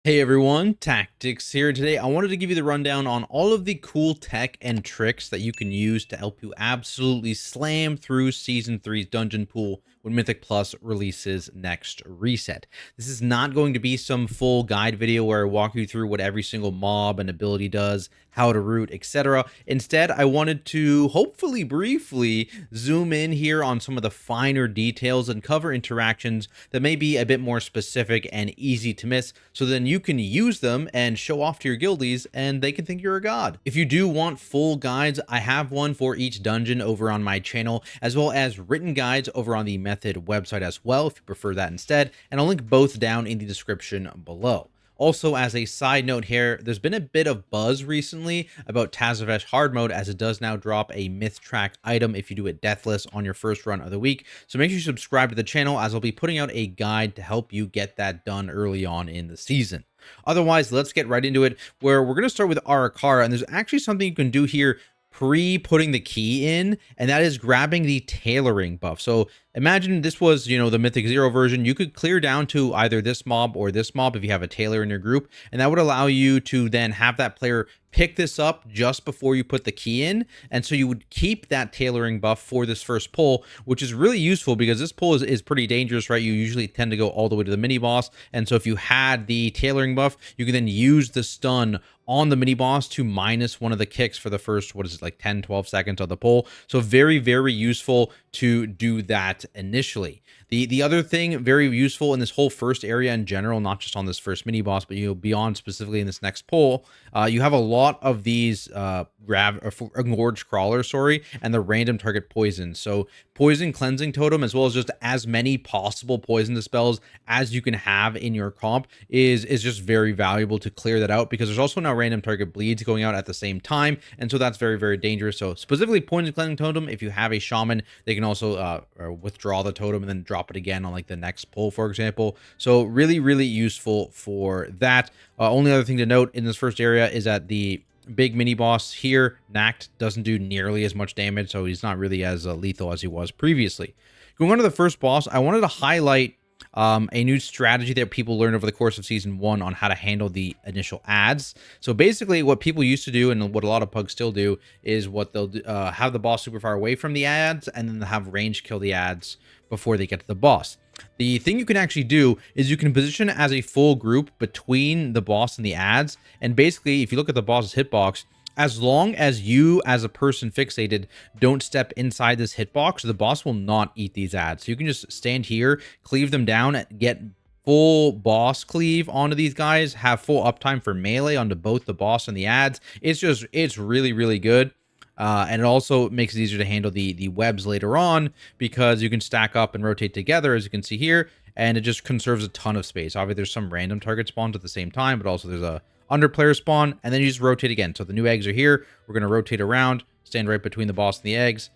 Hey everyone, Tactics here. Today I wanted to give you the rundown on all of the cool tech and tricks that you can use to help you absolutely slam through Season 3's dungeon pool when Mythic Plus releases next reset. This is not going to be some full guide video where I walk you through what every single mob and ability does, how to route, etc. Instead, I wanted to hopefully briefly zoom in here on some of the finer details and cover interactions that may be a bit more specific and easy to miss, so then you can use them and show off to your guildies and they can think you're a god. If you do want full guides, I have one for each dungeon over on my channel, as well as written guides over on the Method website as well, if you prefer that instead, and I'll link both down in the description below. Also, as a side note here, there's been a bit of buzz recently about Tazavesh hard mode, as it does now drop a myth track item if you do it deathless on your first run of the week. So make sure you subscribe to the channel, as I'll be putting out a guide to help you get that done early on in the season. Otherwise, let's get right into it, where we're going to start with Ara-Kara, and there's actually something you can do here pre-putting the key in, and that is grabbing the tailoring buff. So imagine this was, the Mythic 0 version. You could clear down to either this mob or this mob if you have a tailor in your group, and that would allow you to then have that player pick this up just before you put the key in. And so you would keep that tailoring buff for this first pull, which is really useful because this pull is pretty dangerous, right? You usually tend to go all the way to the mini boss. And so if you had the tailoring buff, you can then use the stun on the mini boss to minus one of the kicks for the first, what is it, like 10-12 seconds of the pull. So very, very useful to do that initially. The other thing very useful in this whole first area in general, not just on this first mini boss, but beyond specifically in this next pull, you have a lot of these engorged crawlers, and the random target poison. So poison cleansing totem, as well as just as many possible poison dispels as you can have in your comp, is just very valuable to clear that out, because there's also now random target bleeds going out at the same time, and so that's very, very dangerous. So specifically poison cleansing totem, if you have a shaman, they can also withdraw the totem and then drop it again on like the next pull, for example. So really, really useful for that. Only other thing to note in this first area is that the big mini boss here, Nact, doesn't do nearly as much damage, so he's not really as lethal as he was previously. Going on to the first boss, I wanted to highlight a new strategy that people learned over the course of Season 1 on how to handle the initial ads. So basically what people used to do, and what a lot of pugs still do, is what they'll do, have the boss super far away from the ads, and then they'll have range kill the ads before they get to the boss. The thing you can actually do is you can position as a full group between the boss and the ads, and basically if you look at the boss's hitbox, as long as you as a person fixated don't step inside this hitbox, the boss will not eat these ads. So you can just stand here, cleave them down, get full boss cleave onto these guys, have full uptime for melee onto both the boss and the ads. It's really, really good. And it also makes it easier to handle the webs later on, because you can stack up and rotate together, as you can see here, and it just conserves a ton of space. Obviously, there's some random target spawns at the same time, but also there's a under player spawn, and then you just rotate again. So the new eggs are here. We're going to rotate around, stand right between the boss and the eggs.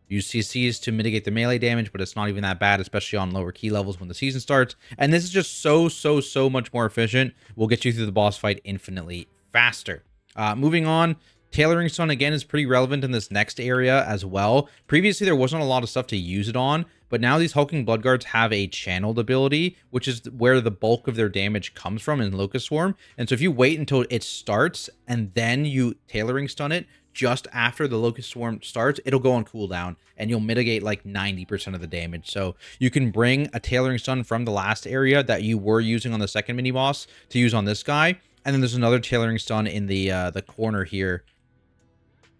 Use CCs to mitigate the melee damage, but it's not even that bad, especially on lower key levels when the season starts. And this is just so much more efficient. We'll get you through the boss fight infinitely faster. Moving on, tailoring stun again is pretty relevant in this next area as well. Previously, there wasn't a lot of stuff to use it on, but now these hulking bloodguards have a channeled ability, which is where the bulk of their damage comes from in Locust Swarm. And so if you wait until it starts and then you tailoring stun it just after the Locust Swarm starts, it'll go on cooldown and you'll mitigate like 90% of the damage. So you can bring a tailoring stun from the last area that you were using on the second mini boss to use on this guy. And then there's another tailoring stun in the corner here.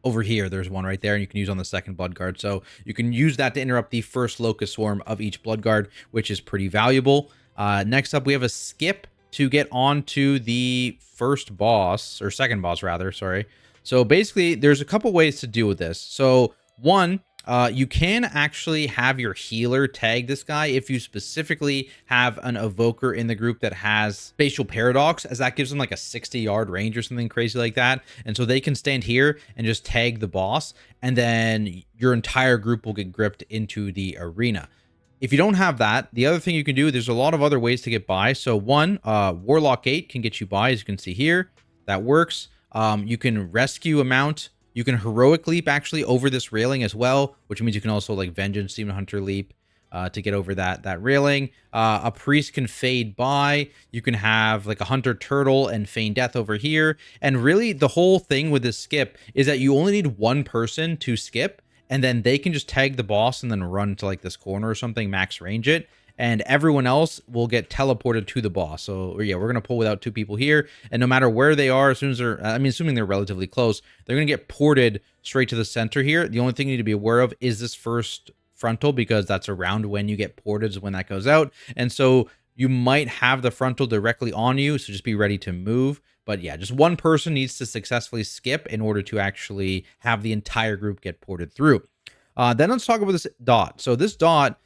Over here, there's one right there, and you can use on the second Bloodguard. So you can use that to interrupt the first Locust Swarm of each Bloodguard, which is pretty valuable. Next up, we have a skip to get on to the first boss, or second boss, rather, sorry. So basically, there's a couple ways to deal with this. So one, you can actually have your healer tag this guy if you specifically have an evoker in the group that has spatial paradox, as that gives them like a 60-yard range or something crazy like that. And so they can stand here and just tag the boss, and then your entire group will get gripped into the arena. If you don't have that, the other thing you can do, there's a lot of other ways to get by. So one, Warlock Gate can get you by, as you can see here. That works. You can rescue a mount. You can heroic leap actually over this railing as well, which means you can also like Vengeance Demon Hunter leap. to get over that railing. A priest can fade by. You can have like a hunter turtle and feign death over here. And really the whole thing with this skip is that you only need one person to skip, and then they can just tag the boss and then run to like this corner or something, max range it, and everyone else will get teleported to the boss. So yeah, we're gonna pull without two people here, and no matter where they are, as soon as they're, assuming they're relatively close, they're gonna get ported straight to the center here. The only thing you need to be aware of is this first frontal, because that's around when you get ported is when that goes out, and so you might have the frontal directly on you, so just be ready to move. But yeah, just one person needs to successfully skip in order to actually have the entire group get ported through. Then let's talk about this dot. So this dot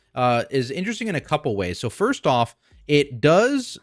is interesting in a couple ways. So first off, it is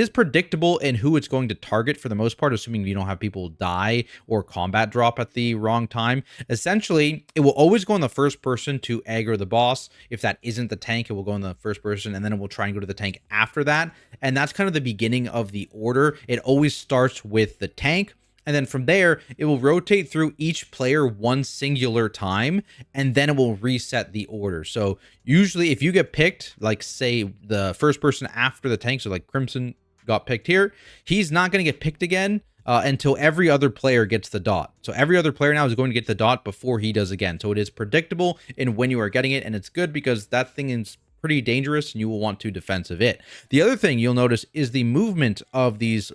predictable in who it's going to target for the most part, assuming you don't have people die or combat drop at the wrong time. Essentially, it will always go on the first person to aggro the boss. If that isn't the tank, it will go on the first person, and then it will try and go to the tank after that. And that's kind of the beginning of the order. It always starts with the tank, and then from there, it will rotate through each player one singular time, and then it will reset the order. So usually if you get picked, like say the first person after the tank, so like Crimson got picked here, he's not going to get picked again until every other player gets the dot. So every other player now is going to get the dot before he does again. So it is predictable in when you are getting it, and it's good because that thing is pretty dangerous and you will want to defensive it. The other thing you'll notice is the movement of these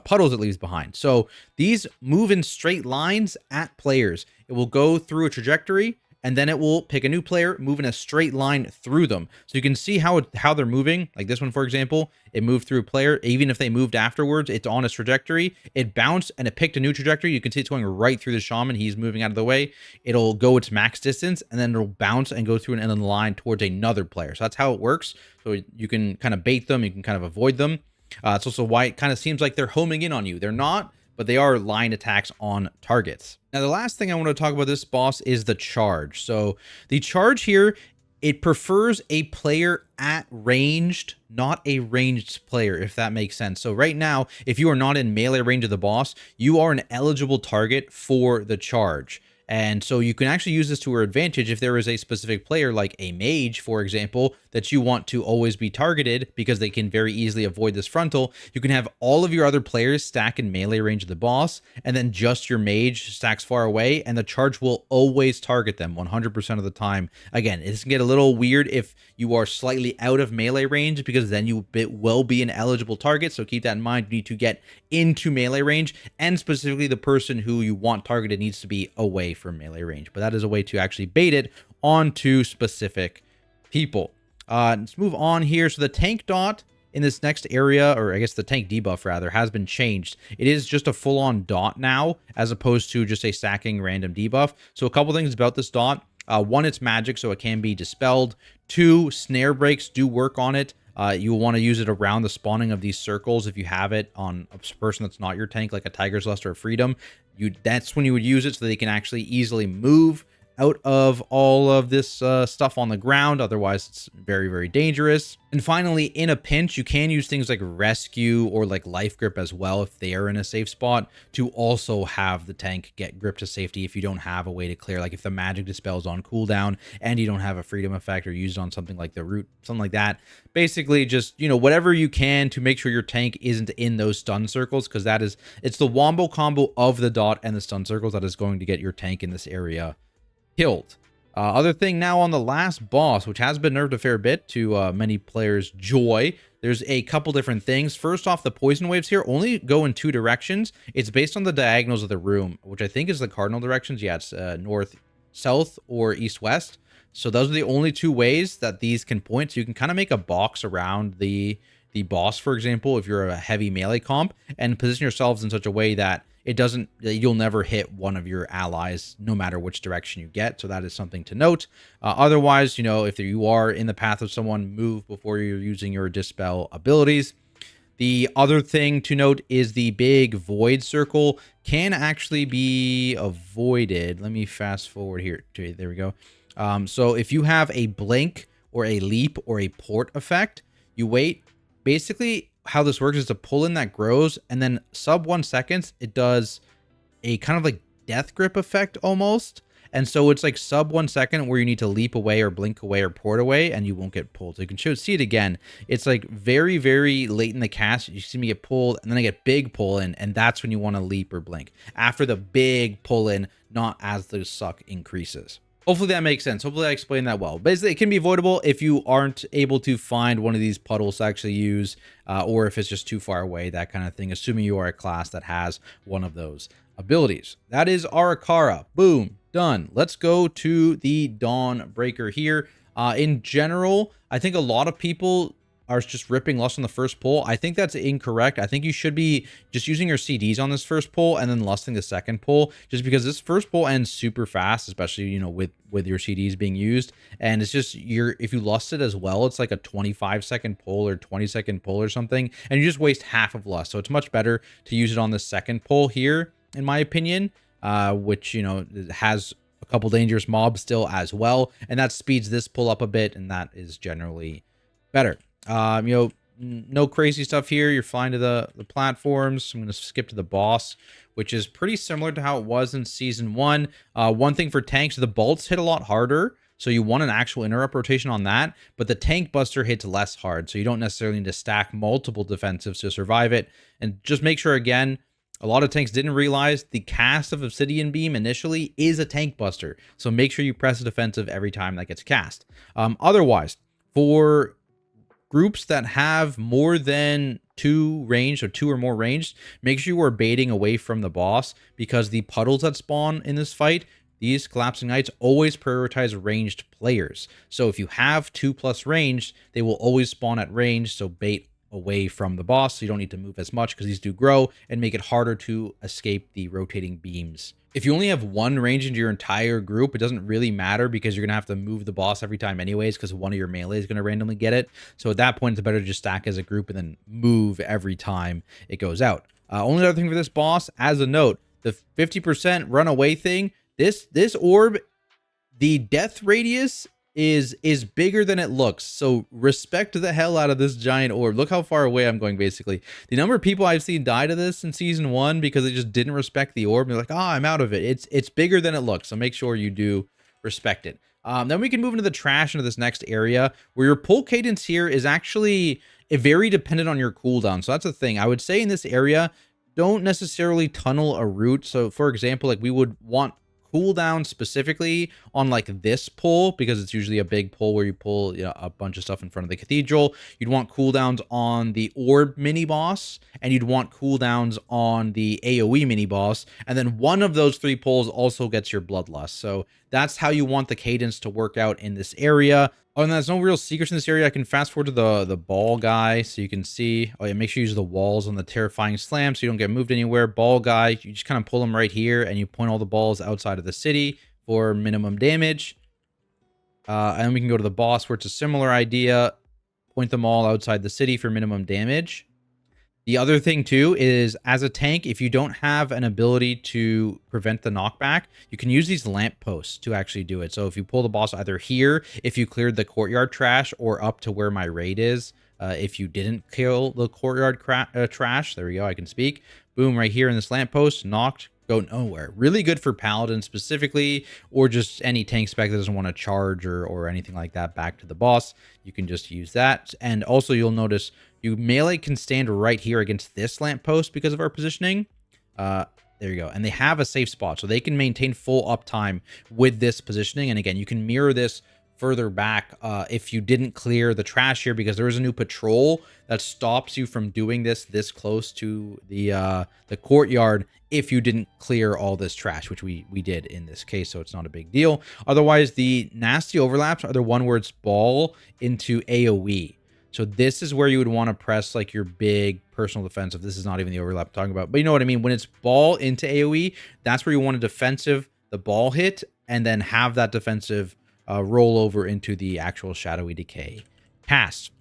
puddles it leaves behind. So these move in straight lines at players. It will go through a trajectory, and then it will pick a new player, move in a straight line through them. So you can see how they're moving. Like this one, for example, it moved through a player. Even if they moved afterwards, it's on a trajectory. It bounced and it picked a new trajectory. You can see it's going right through the shaman. He's moving out of the way. It'll go its max distance, and then it'll bounce and go through an end line towards another player. So that's how it works. So you can kind of bait them. You can kind of avoid them. It's also why it kind of seems like they're homing in on you. They're not, but they are line attacks on targets. Now, the last thing I want to talk about this boss is the charge. So the charge here, it prefers a player at ranged, not a ranged player, if that makes sense. So right now, if you are not in melee range of the boss, you are an eligible target for the charge. And so you can actually use this to your advantage if there is a specific player like a mage, for example, that you want to always be targeted because they can very easily avoid this frontal. You can have all of your other players stack in melee range of the boss, and then just your mage stacks far away, and the charge will always target them 100% of the time. Again, it can get a little weird if you are slightly out of melee range, because then you will be an eligible target. So keep that in mind. You need to get into melee range, and specifically the person who you want targeted needs to be away from melee range. But that is a way to actually bait it onto specific people. Let's move on here. So the tank dot in this next area, or I guess the tank debuff rather, has been changed. It is just a full-on dot now, as opposed to just a stacking random debuff. So a couple things about this dot. One, it's magic, so it can be dispelled. Two, snare breaks do work on it. You will want to use it around the spawning of these circles. If you have it on a person that's not your tank, like a Tiger's Lust or a Freedom, that's when you would use it, so they can actually easily move out of all of this stuff on the ground. Otherwise, it's very, very dangerous. And finally, in a pinch, you can use things like rescue or like life grip as well if they are in a safe spot, to also have the tank get grip to safety if you don't have a way to clear. Like if the magic dispels on cooldown and you don't have a freedom effect, or use it on something like the root, something like that. Basically, just, you know, whatever you can to make sure your tank isn't in those stun circles, because it's the wombo combo of the dot and the stun circles that is going to get your tank in this area killed. Other thing now on the last boss, which has been nerfed a fair bit to many players' joy, there's a couple different things. First off, the poison waves here only go in two directions. It's based on the diagonals of the room, which I think is the cardinal directions. Yeah, it's north, south, or east, west. So those are the only two ways that these can point. So you can kind of make a box around the boss, for example, if you're a heavy melee comp, and position yourselves in such a way that you'll never hit one of your allies no matter which direction you get. So that is something to note. Otherwise, you know, if you are in the path of someone, move before you're using your dispel abilities. The other thing to note is the big void circle can actually be avoided. Let me fast forward here. There we go. So if you have a blink or a leap or a port effect, you wait. Basically, how this works is to pull in that grows, and then sub 1 second, it does a kind of like death grip effect almost. And so it's like sub 1 second where you need to leap away or blink away or port away, and you won't get pulled. So you can see it again. It's like very, very late in the cast. You see me get pulled, and then I get big pull in, and that's when you want to leap or blink. After the big pull in, not as the suck increases. Hopefully that makes sense. Hopefully I explained that well. Basically, it can be avoidable if you aren't able to find one of these puddles to actually use, or if it's just too far away, that kind of thing, assuming you are a class that has one of those abilities. That is Ara-Kara. Boom. Done. Let's go to the Dawnbreaker here. In general, I think a lot of people are just ripping Lust on the first pull. I think that's incorrect. I think you should be just using your CDs on this first pull and then lusting the second pull, just because this first pull ends super fast, especially, you know, with your CDs being used. And it's just, if you lust it as well, it's like a 25-second pull or 20-second pull or something, and you just waste half of lust. So it's much better to use it on the second pull here, in my opinion, which, you know, has a couple dangerous mobs still as well, and that speeds this pull up a bit, and that is generally better. You know, no crazy stuff here. You're flying to the platforms. I'm going to skip to the boss, which is pretty similar to how it was in Season 1. One thing for tanks, the bolts hit a lot harder, so you want an actual interrupt rotation on that, but the tank buster hits less hard, so you don't necessarily need to stack multiple defensives to survive it. And just make sure, again, a lot of tanks didn't realize the cast of Obsidian Beam initially is a tank buster, so make sure you press a defensive every time that gets cast. Otherwise, for groups that have more than 2 range, or 2 or more ranged, make sure you are baiting away from the boss, because the puddles that spawn in this fight, these collapsing knights always prioritize ranged players. So if you have 2+ ranged, they will always spawn at range, so bait away from the boss, so you don't need to move as much, because these do grow and make it harder to escape the rotating beams. If you only have 1 range into your entire group, it doesn't really matter, because you're going to have to move the boss every time anyways, because one of your melee is going to randomly get it. So at that point, it's better to just stack as a group and then move every time it goes out. Only other thing for this boss, as a note, the 50% runaway thing, this orb, the death radius is bigger than it looks. So respect the hell out of this giant orb. Look how far away I'm going, basically. The number of people I've seen die to this in Season 1 because they just didn't respect the orb. They're like, oh, I'm out of it. It's bigger than it looks. So make sure you do respect it. Then we can move into the trash, into this next area, where your pull cadence here is actually very dependent on your cooldown. So that's the thing. I would say in this area, don't necessarily tunnel a route. So for example, like we would want cooldown specifically on like this pull, because it's usually a big pull where you pull, you know, a bunch of stuff in front of the cathedral. You'd want cooldowns on the orb mini boss, and you'd want cooldowns on the AoE mini boss, and then one of those 3 pulls also gets your bloodlust. So that's how you want the cadence to work out in this area. Oh, and there's no real secrets in this area. I can fast forward to the ball guy so you can see. Oh yeah, make sure you use the walls on the terrifying slam so you don't get moved anywhere. Ball guy, you just kind of pull them right here, and you point all the balls outside of the city for minimum damage. And then we can go to the boss, where it's a similar idea. Point them all outside the city for minimum damage. The other thing too is, as a tank, if you don't have an ability to prevent the knockback, you can use these lampposts to actually do it. So if you pull the boss either here, if you cleared the courtyard trash, or up to where my raid is, if you didn't kill the courtyard trash, there we go, I can speak. Boom, right here in this lamppost, knocked, go nowhere. Really good for paladin specifically, or just any tank spec that doesn't want to charge or anything like that back to the boss. You can just use that. And also you'll notice you melee can stand right here against this lamppost because of our positioning. There you go. And they have a safe spot, so they can maintain full uptime with this positioning. And again, you can mirror this further back if you didn't clear the trash here, because there is a new patrol that stops you from doing this close to the courtyard if you didn't clear all this trash, which we did in this case, so it's not a big deal. Otherwise, the nasty overlaps are the one where it's ball into AoE. So this is where you would want to press like your big personal defensive. This is not even the overlap I'm talking about, but you know what I mean. When it's ball into AoE, that's where you want a defensive, the ball hit, and then have that defensive roll over into the actual shadowy decay cast.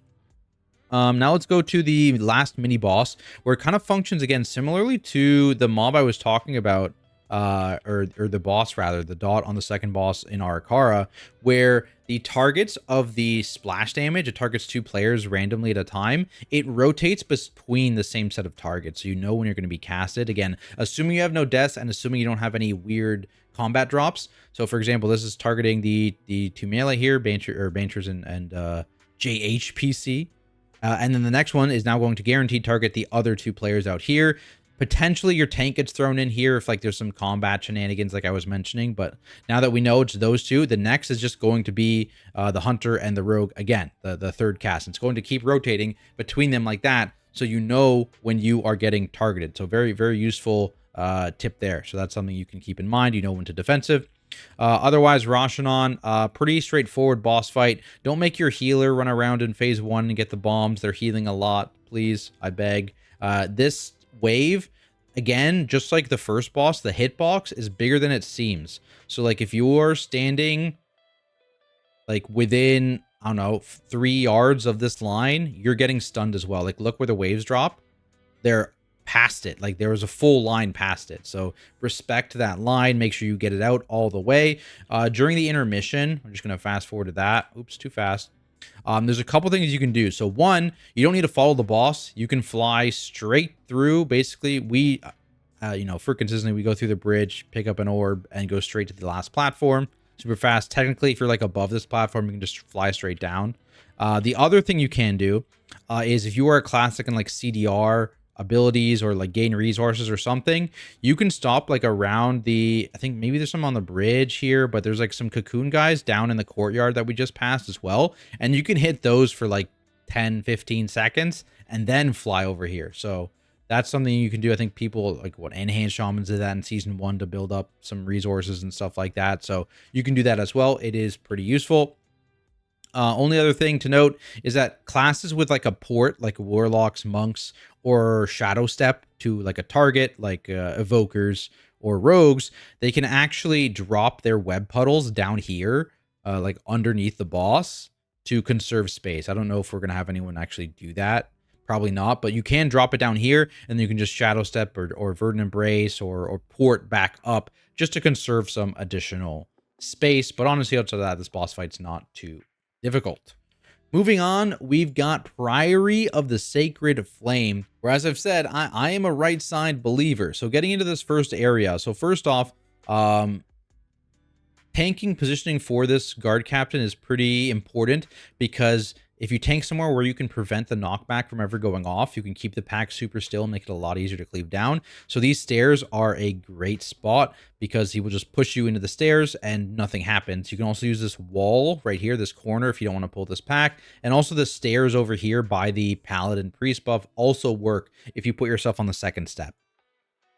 Now let's go to the last mini boss, where it kind of functions again similarly to the mob I was talking about, or the boss rather, the dot on the second boss in Ara-Kara, where the targets of the splash damage, it targets 2 players randomly at a time. It rotates between the same set of targets, so you know when you're going to be casted. Again, assuming you have no deaths and assuming you don't have any weird combat drops. So for example, this is targeting the two melee here, Banters and JHPC. And then the next one is now going to guaranteed target the other two players out here. Potentially your tank gets thrown in here if like there's some combat shenanigans like I was mentioning. But now that we know it's those two, the next is just going to be the hunter and the rogue again, the third cast. It's going to keep rotating between them like that, so you know when you are getting targeted. So very, very useful tip there. So that's something you can keep in mind. You know when to defensive. Otherwise, Rashanon, pretty straightforward boss fight. Don't make your healer run around in phase 1 and get the bombs. They're healing a lot. Please, I beg. This wave, again, just like the first boss, the hitbox is bigger than it seems. So like if you're standing like within, I don't know, 3 yards of this line, you're getting stunned as well. Like look where the waves drop. They're past it. Like there was a full line past it. So respect that line. Make sure you get it out all the way. During the intermission, I'm just going to fast forward to that. Oops, too fast. There's a couple things you can do. So one, you don't need to follow the boss. You can fly straight through. Basically, we, for consistency, we go through the bridge, pick up an orb, and go straight to the last platform. Super fast. Technically, if you're like above this platform, you can just fly straight down. The other thing you can do is if you are a classic and like CDR abilities or like gain resources or something, you can stop like around the, I think maybe there's some on the bridge here, but there's like some cocoon guys down in the courtyard that we just passed as well, and you can hit those for like 10-15 seconds and then fly over here. So that's something you can do. I think people like enhanced shamans did that in season 1 to build up some resources and stuff like that, so you can do that as well. It is pretty useful. Only other thing to note is that classes with like a port, like warlocks, monks, or shadow step to like a target, like evokers or rogues, they can actually drop their web puddles down here, like underneath the boss, to conserve space. I don't know if we're gonna have anyone actually do that. Probably not, but you can drop it down here, and then you can just shadow step or verdant embrace or port back up just to conserve some additional space. But honestly, outside of that, this boss fight's not too difficult. Moving on, we've got Priory of the Sacred Flame, where, as I've said, I am a right side believer. So getting into this first area. So first off, tanking positioning for this guard captain is pretty important, because if you tank somewhere where you can prevent the knockback from ever going off, you can keep the pack super still and make it a lot easier to cleave down. So these stairs are a great spot because he will just push you into the stairs and nothing happens. You can also use this wall right here, this corner, if you don't want to pull this pack. And also the stairs over here by the Paladin Priest buff also work if you put yourself on the second step.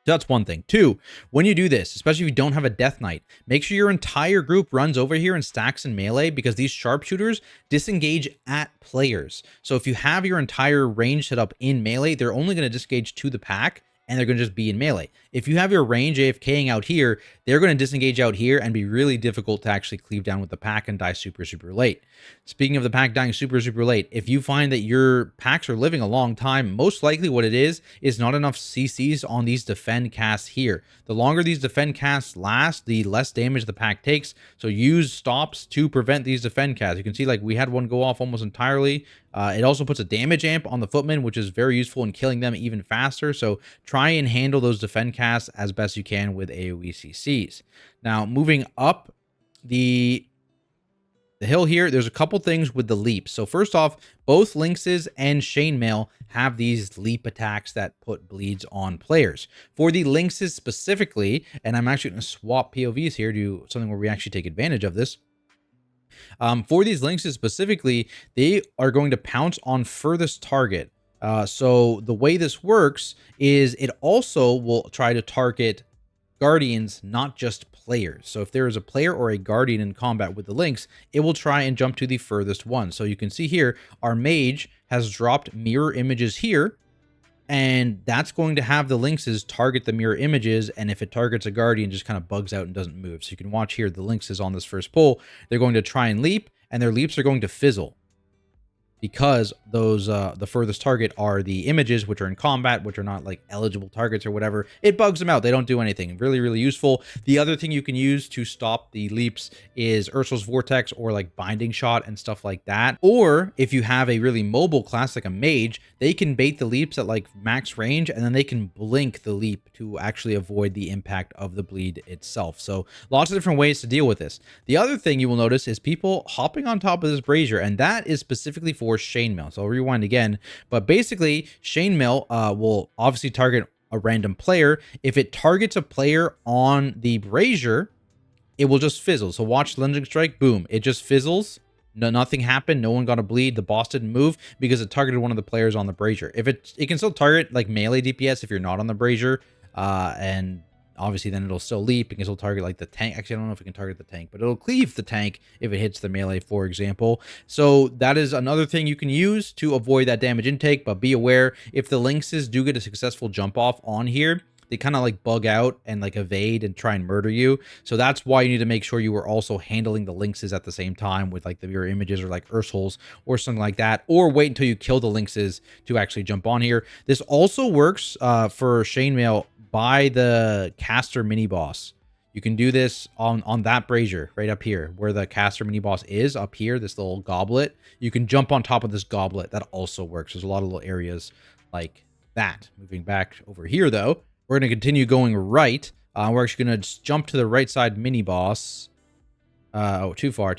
So that's one thing. Two, when you do this, especially if you don't have a Death Knight, make sure your entire group runs over here and stacks in melee, because these sharpshooters disengage at players. So if you have your entire range set up in melee, they're only going to disengage to the pack, and they're going to just be in melee. If you have your range AFKing out here, they're going to disengage out here and be really difficult to actually cleave down with the pack and die super, super late. Speaking of the pack dying super, super late, if you find that your packs are living a long time, most likely what it is not enough CCs on these defend casts here. The longer these defend casts last, the less damage the pack takes. So use stops to prevent these defend casts. You can see like we had one go off almost entirely. It also puts a damage amp on the footmen, which is very useful in killing them even faster. So try and handle those defend casts as best you can with AoE CCs. Now, moving up the hill here, there's a couple things with the leaps. So first off, both Lynxes and Chainmail have these leap attacks that put bleeds on players. For the Lynxes specifically, and I'm actually going to swap POVs here to something where we actually take advantage of this. For these Lynxes specifically, they are going to pounce on furthest target. So the way this works is it also will try to target guardians, not just players. So if there is a player or a guardian in combat with the Lynx, it will try and jump to the furthest one. So you can see here, our mage has dropped mirror images here, and that's going to have the Lynxes target the mirror images, and if it targets a guardian, just kind of bugs out and doesn't move. So you can watch here, the Lynxes on this first pull, they're going to try and leap, and their leaps are going to fizzle. because those the furthest target are the images, which are in combat, which are not like eligible targets or whatever. It bugs them out. They don't do anything. Really, really useful. The other thing you can use to stop the leaps is Ursul's Vortex or like Binding Shot and stuff like that. Or if you have a really mobile class like a mage, they can bait the leaps at like max range, and then they can blink the leap to actually avoid the impact of the bleed itself. So lots of different ways to deal with this. The other thing you will notice is people hopping on top of this brazier, and that is specifically for chainmail. So I'll rewind again, but basically chainmail will obviously target a random player. If it targets a player on the brazier, it will just fizzle. So watch Lunging Strike, boom, it just fizzles. No, nothing happened. No one got a bleed. The boss didn't move because it targeted one of the players on the brazier. If it can still target like melee DPS if you're not on the brazier, and obviously then it'll still leap. It can still target like the tank. Actually, I don't know if it can target the tank, but it'll cleave the tank if it hits the melee, for example. So that is another thing you can use to avoid that damage intake. But be aware, if the lynxes do get a successful jump off on here, they kind of like bug out and like evade and try and murder you. So that's why you need to make sure you are also handling the lynxes at the same time with like the mirror images or like Ursul's or something like that, or wait until you kill the lynxes to actually jump on here. This also works for chainmail by the caster mini boss. You can do this on that brazier right up here where the caster mini boss is up here, this little goblet. You can jump on top of this goblet. That also works. There's a lot of little areas like that. Moving back over here though, we're going to continue going right. We're actually going to jump to the right side mini boss. Oh, too far.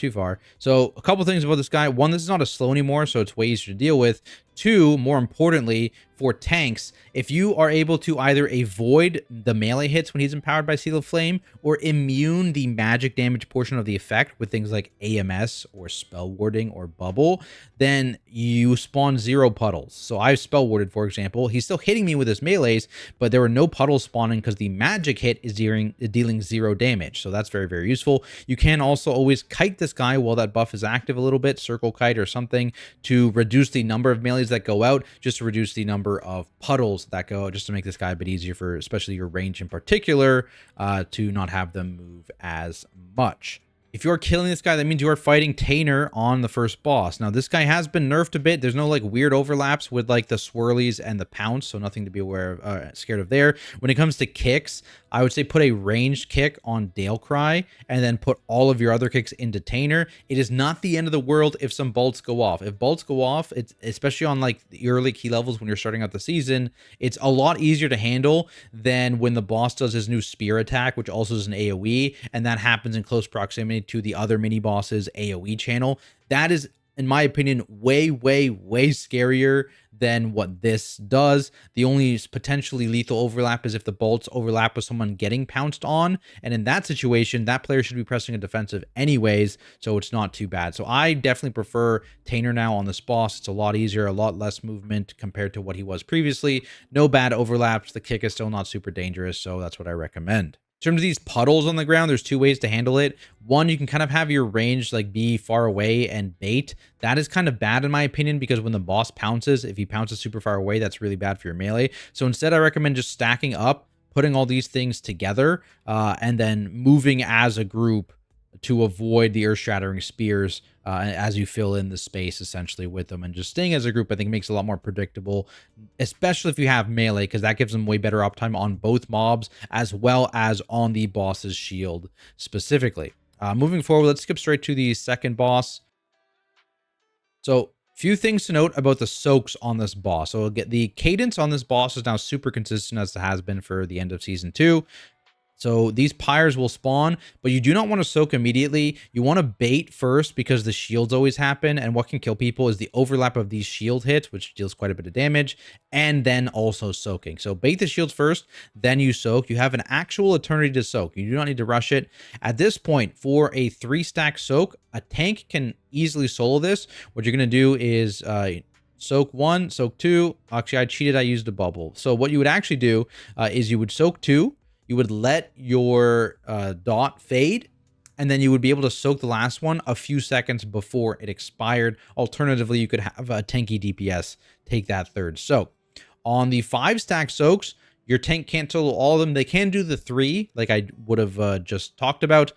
So a couple things about this guy. One, this is not a slow anymore, so it's way easier to deal with. Two, more importantly, for tanks, if you are able to either avoid the melee hits when he's empowered by Seal of Flame or immune the magic damage portion of the effect with things like AMS or Spell Warding or Bubble, then you spawn 0 puddles. So I've Spell Warded, for example. He's still hitting me with his melees, but there were no puddles spawning because the magic hit is dealing 0 damage. So that's very, very useful. You can also always kite this guy while that buff is active a little bit, circle kite or something, to reduce the number of melees that go out, just to reduce the number of puddles that go out, just to make this guy a bit easier for especially your range in particular, to not have them move as much. If you are killing this guy, that means you are fighting Tainer on the first boss. Now, this guy has been nerfed a bit. There's no like weird overlaps with like the swirlies and the pounce, so nothing to be aware of, scared of there. When it comes to kicks, I would say put a ranged kick on Dalecry and then put all of your other kicks into Tainer. It is not the end of the world if some bolts go off. If bolts go off, it's especially on like the early key levels when you're starting out the season, it's a lot easier to handle than when the boss does his new spear attack, which also is an AoE, and that happens in close proximity to the other mini boss's AoE channel. That is, in my opinion, way, way, way scarier than what this does. The only potentially lethal overlap is if the bolts overlap with someone getting pounced on, and in that situation, that player should be pressing a defensive anyways, so it's not too bad. So I definitely prefer Tainer now on this boss. It's a lot easier, a lot less movement compared to what he was previously. No bad overlaps. The kick is still not super dangerous, so that's what I recommend. In terms of these puddles on the ground, there's 2 ways to handle it. One, you can kind of have your range like be far away and bait. That is kind of bad in my opinion, because when the boss pounces, if he pounces super far away, that's really bad for your melee. So instead, I recommend just stacking up, putting all these things together, and then moving as a group to avoid the earth-shattering spears as you fill in the space essentially with them. And just staying as a group, I think, makes it a lot more predictable, especially if you have melee, because that gives them way better uptime on both mobs as well as on the boss's shield specifically. Moving forward, let's skip straight to the second boss. So few things to note about the soaks on this boss. So the cadence on this boss is now super consistent as it has been for the end of season 2. So these pyres will spawn, but you do not want to soak immediately. You want to bait first because the shields always happen. And what can kill people is the overlap of these shield hits, which deals quite a bit of damage, and then also soaking. So bait the shields first, then you soak. You have an actual eternity to soak. You do not need to rush it. At this point, for a 3-stack soak, a tank can easily solo this. What you're going to do is soak 1, soak 2. Actually, I cheated. I used a bubble. So what you would actually do is you would soak 2. You would let your dot fade, and then you would be able to soak the last one a few seconds before it expired. Alternatively, you could have a tanky DPS take that 3rd soak. On the 5-stack soaks, your tank can't solo all of them. They can do the 3, like I would have just talked about.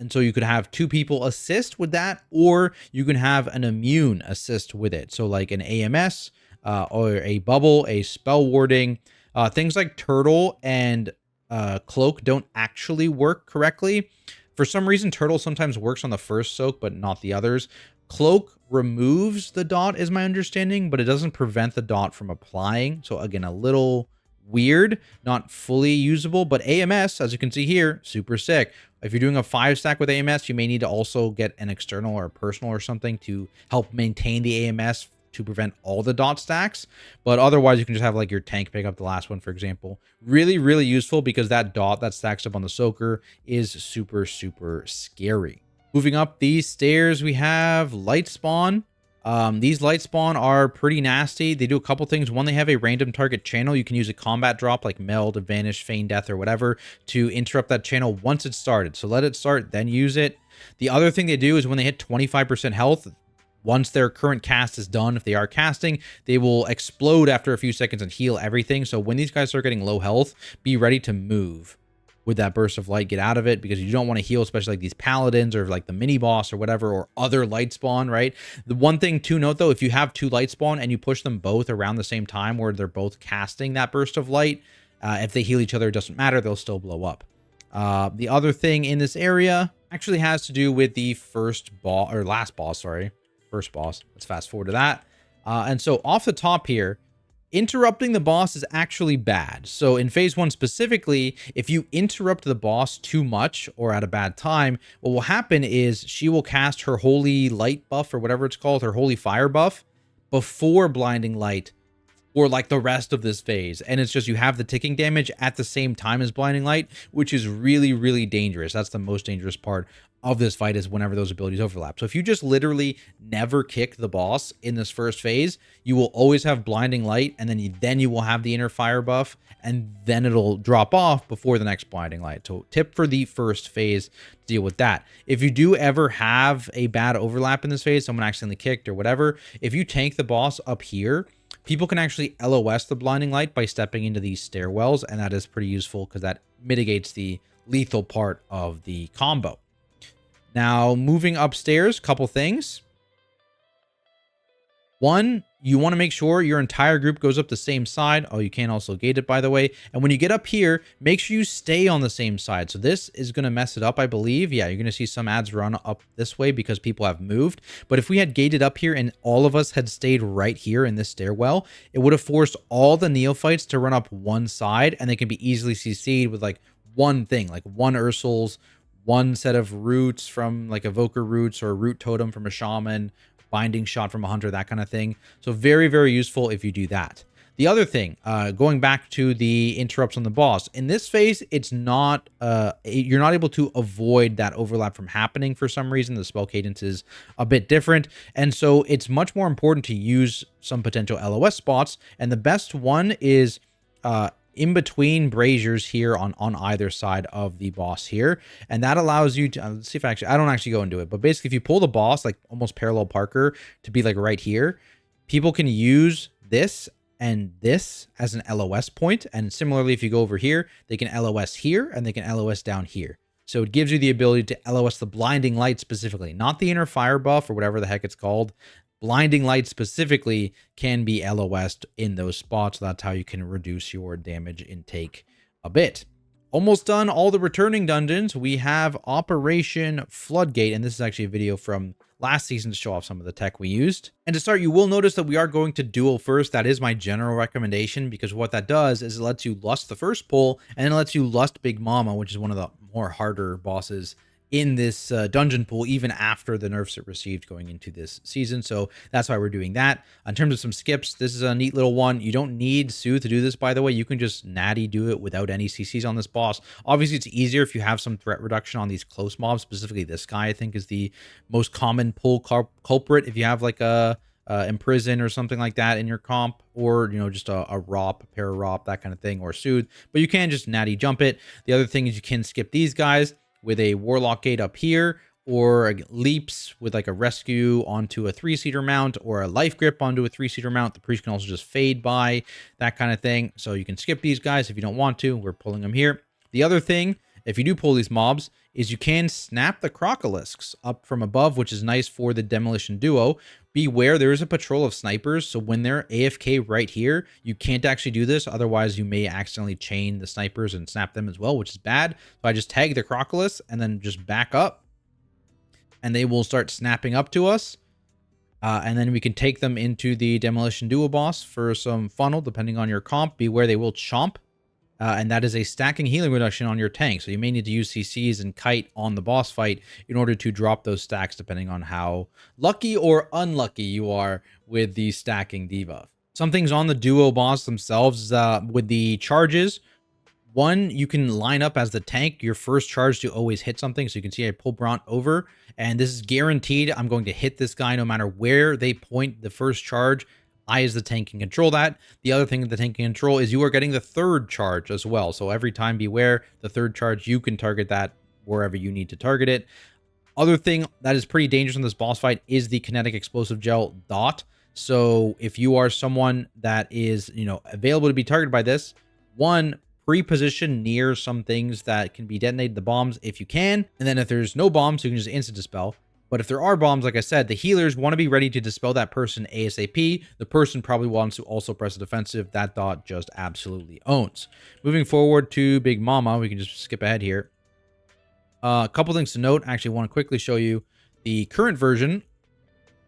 And so you could have two people assist with that, or you can have an immune assist with it. So like an AMS or a bubble, a spell warding, things like turtle and cloak don't actually work correctly. For some reason, turtle sometimes works on the first soak, but not the others. Cloak removes the dot, is my understanding, but it doesn't prevent the dot from applying. So again, a little weird, not fully usable, but AMS, as you can see here, super sick. If you're doing a 5-stack with AMS, you may need to also get an external or a personal or something to help maintain the AMS to prevent all the dot stacks. But otherwise, you can just have like your tank pick up the last one, for example. Really, really useful because that dot that stacks up on the soaker is super, super scary. Moving up these stairs, we have light spawn. These light spawn are pretty nasty. They do a couple things. One, they have a random target channel. You can use a combat drop like meld, vanish, feign death, or whatever to interrupt that channel once it's started. So let it start, then use it. The other thing they do is when they hit 25% health, once their current cast is done, if they are casting, they will explode after a few seconds and heal everything. So when these guys start getting low health, be ready to move with that burst of light. Get out of it because you don't want to heal, especially like these paladins or like the mini boss or whatever, or other light spawn, right? The one thing to note though, if you have two light spawn and you push them both around the same time where they're both casting that burst of light, if they heal each other, it doesn't matter, they'll still blow up. The other thing in this area actually has to do with the first boss, or last boss, sorry. First boss. Let's fast forward to that. And so off the top here, interrupting the boss is actually bad. So in phase 1 specifically, if you interrupt the boss too much or at a bad time, what will happen is she will cast her holy light buff or whatever it's called, her holy fire buff, before blinding light or like the rest of this phase. And it's just you have the ticking damage at the same time as blinding light, which is really, really dangerous. That's the most dangerous part of this fight, is whenever those abilities overlap. So if you just literally never kick the boss in this first phase, you will always have blinding light, and then you will have the inner fire buff, and then it'll drop off before the next blinding light. So tip for the first phase, deal with that. If you do ever have a bad overlap in this phase, someone accidentally kicked or whatever, if you tank the boss up here, people can actually LOS the blinding light by stepping into these stairwells, and that is pretty useful because that mitigates the lethal part of the combo. Now, moving upstairs, couple things. One, you want to make sure your entire group goes up the same side. Oh, you can also gate it, by the way. And when you get up here, make sure you stay on the same side. So this is going to mess it up, I believe. Yeah, you're going to see some ads run up this way because people have moved. But if we had gated up here and all of us had stayed right here in this stairwell, it would have forced all the neophytes to run up one side, and they can be easily CC'd with like one thing, like one Ursul's, one set of roots from like evoker roots, or a root totem from a shaman, binding shot from a hunter, that kind of thing. So very, very useful if you do that. The other thing, going back to the interrupts on the boss, in this phase, it's not, you're not able to avoid that overlap from happening for some reason. The spell cadence is a bit different. And so it's much more important to use some potential LOS spots. And the best one is, in between braziers here on either side of the boss here. And that allows you to, let's see if I don't actually go into it, but basically if you pull the boss like almost parallel Parker to be like right here, people can use this and this as an LOS point. And similarly, if you go over here, they can LOS here and they can LOS down here. So it gives you the ability to LOS the blinding light specifically, not the inner fire buff or whatever the heck it's called. Blinding light specifically can be LOS'd in those spots. That's how you can reduce your damage intake a bit. Almost done all the returning dungeons. We have Operation Floodgate, and this is actually a video from last season to show off some of the tech we used. And to start, you will notice that we are going to duel first. That is my general recommendation, because what that does is it lets you lust the first pull, and then it lets you lust Big Mama, which is one of the more harder bosses in this dungeon pool, even after the nerfs it received going into this season. So that's why we're doing that. In terms of some skips, this is a neat little one. You don't need Soothe to do this, by the way. You can just natty do it without any CCs on this boss. Obviously, it's easier if you have some threat reduction on these close mobs. Specifically, this guy, I think, is the most common pull culprit. If you have like a Imprison or something like that in your comp, or just a ROP, a para-ROP, that kind of thing, or Soothe. But you can just natty jump it. The other thing is you can skip these guys with a Warlock Gate up here, or leaps with like a rescue onto a 3-seater mount, or a life grip onto a 3-seater mount. The priest can also just fade by, that kind of thing. So you can skip these guys if you don't want to. We're pulling them here. The other thing, if you do pull these mobs, is you can snap the Crocolisks up from above, which is nice for the Demolition Duo. Beware, there is a patrol of snipers, so when they're AFK right here, you can't actually do this, otherwise you may accidentally chain the snipers and snap them as well, which is bad. So I just tag the Crocolis and then just back up, and they will start snapping up to us. And then we can take them into the Demolition Duo boss for some funnel, depending on your comp. Beware, they will chomp. And that is a stacking healing reduction on your tank. So you may need to use CCs and kite on the boss fight in order to drop those stacks, depending on how lucky or unlucky you are with the stacking debuff. Some things on the duo boss themselves with the charges. One, you can line up as the tank, your first charge to always hit something. So you can see I pull Bront over, and this is guaranteed. I'm going to hit this guy no matter where they point the first charge. I, as the tank, can control that. The other thing that the tank can control is you are getting the third charge as well. So every time, beware, the third charge, you can target that wherever you need to target it. Other thing that is pretty dangerous in this boss fight is the kinetic explosive gel dot. So if you are someone that is, available to be targeted by this, one, pre-position near some things that can be detonated, the bombs if you can. And then if there's no bombs, you can just instant dispel. But if there are bombs, like I said, the healers want to be ready to dispel that person ASAP. The person probably wants to also press a defensive. That dot just absolutely owns. Moving forward to Big Mama, we can just skip ahead here. A couple things to note. I actually want to quickly show you the current version.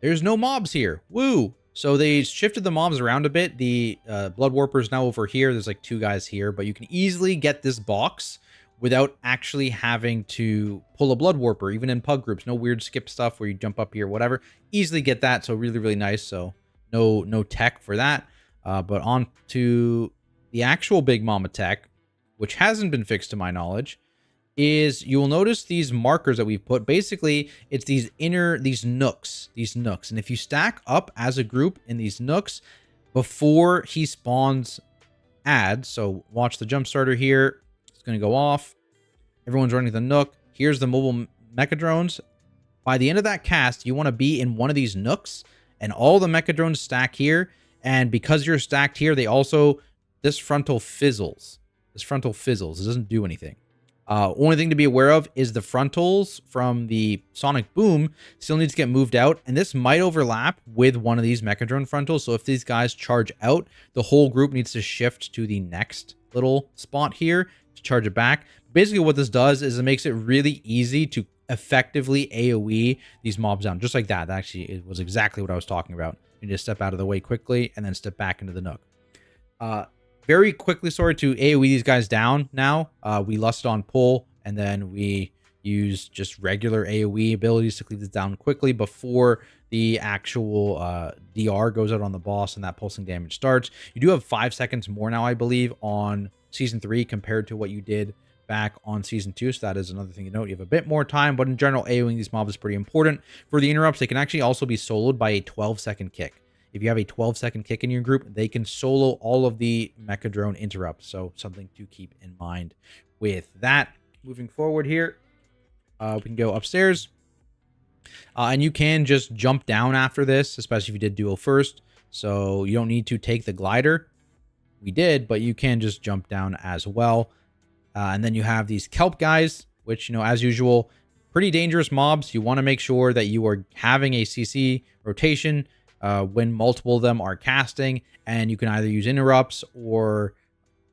There's no mobs here. Woo! So they shifted the mobs around a bit. The Blood Warper is now over here. There's like 2 guys here, but you can easily get this box without actually having to pull a Blood Warper, even in pug groups. No weird skip stuff where you jump up here, whatever. Easily get that, so really, really nice. So no tech for that. But on to the actual Big Mama tech, which hasn't been fixed to my knowledge, is you will notice these markers that we've put. Basically, it's these nooks. And if you stack up as a group in these nooks before he spawns ads, so watch the jump starter here. It's going to go off. Everyone's running the nook. Here's the mobile mecha drones. By the end of that cast, you want to be in one of these nooks, and all the mecha drones stack here. And because you're stacked here, this frontal fizzles. It doesn't do anything. Only thing to be aware of is the frontals from the Sonic Boom still needs to get moved out, and this might overlap with one of these Mechadrone frontals. So if these guys charge out, the whole group needs to shift to the next little spot here to charge it back. Basically what this does is it makes it really easy to effectively AoE these mobs down, just like that. That actually, it was exactly what I was talking about. You need to step out of the way quickly and then step back into the nook. Very quickly, sorry, to AoE these guys down now. We lusted on pull, and then we use just regular AoE abilities to cleave this down quickly before the actual DR goes out on the boss and that pulsing damage starts. You do have 5 seconds more now, I believe, on Season 3 compared to what you did back on Season 2, so that is another thing to note. You have a bit more time, but in general, AoEing these mobs is pretty important. For the interrupts, they can actually also be soloed by a 12-second kick. If you have a 12-second kick in your group, they can solo all of the Mechadrone interrupts. So something to keep in mind with that. Moving forward here, we can go upstairs. And you can just jump down after this, especially if you did duo first. So you don't need to take the glider. We did, but you can just jump down as well. And then you have these kelp guys, which, as usual, pretty dangerous mobs. You want to make sure that you are having a CC rotation when multiple of them are casting, and you can either use interrupts or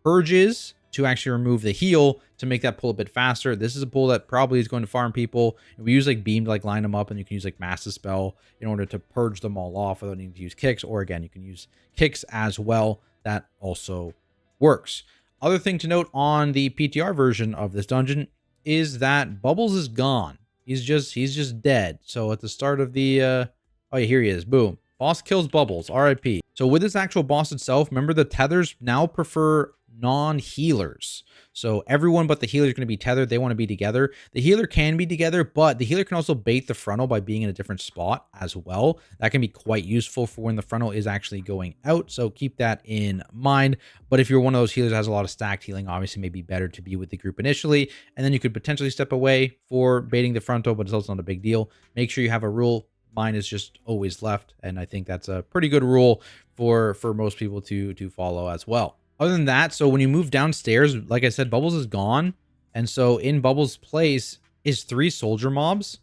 purges to actually remove the heal to make that pull a bit faster. This is a pull that probably is going to farm people. We use like beam to like line them up, and you can use like mass dispel in order to purge them all off without needing to use kicks, or again, you can use kicks as well. That also works. Other thing to note on the PTR version of this dungeon is that Bubbles is gone. He's just dead. So at the start of the oh yeah, here he is. Boom. Boss kills Bubbles. RIP. So with this actual boss itself, remember the tethers now prefer non-healers. So everyone but the healer is going to be tethered. They want to be together. The healer can be together, but the healer can also bait the frontal by being in a different spot as well. That can be quite useful for when the frontal is actually going out. So keep that in mind. But if you're one of those healers that has a lot of stacked healing, obviously it may be better to be with the group initially. And then you could potentially step away for baiting the frontal, but it's also not a big deal. Make sure you have a rule. Mine is just always left, and I think that's a pretty good rule for most people to follow as well. Other than that, so when you move downstairs, like I said, Bubbles is gone. And so in Bubble's place is 3 soldier mobs.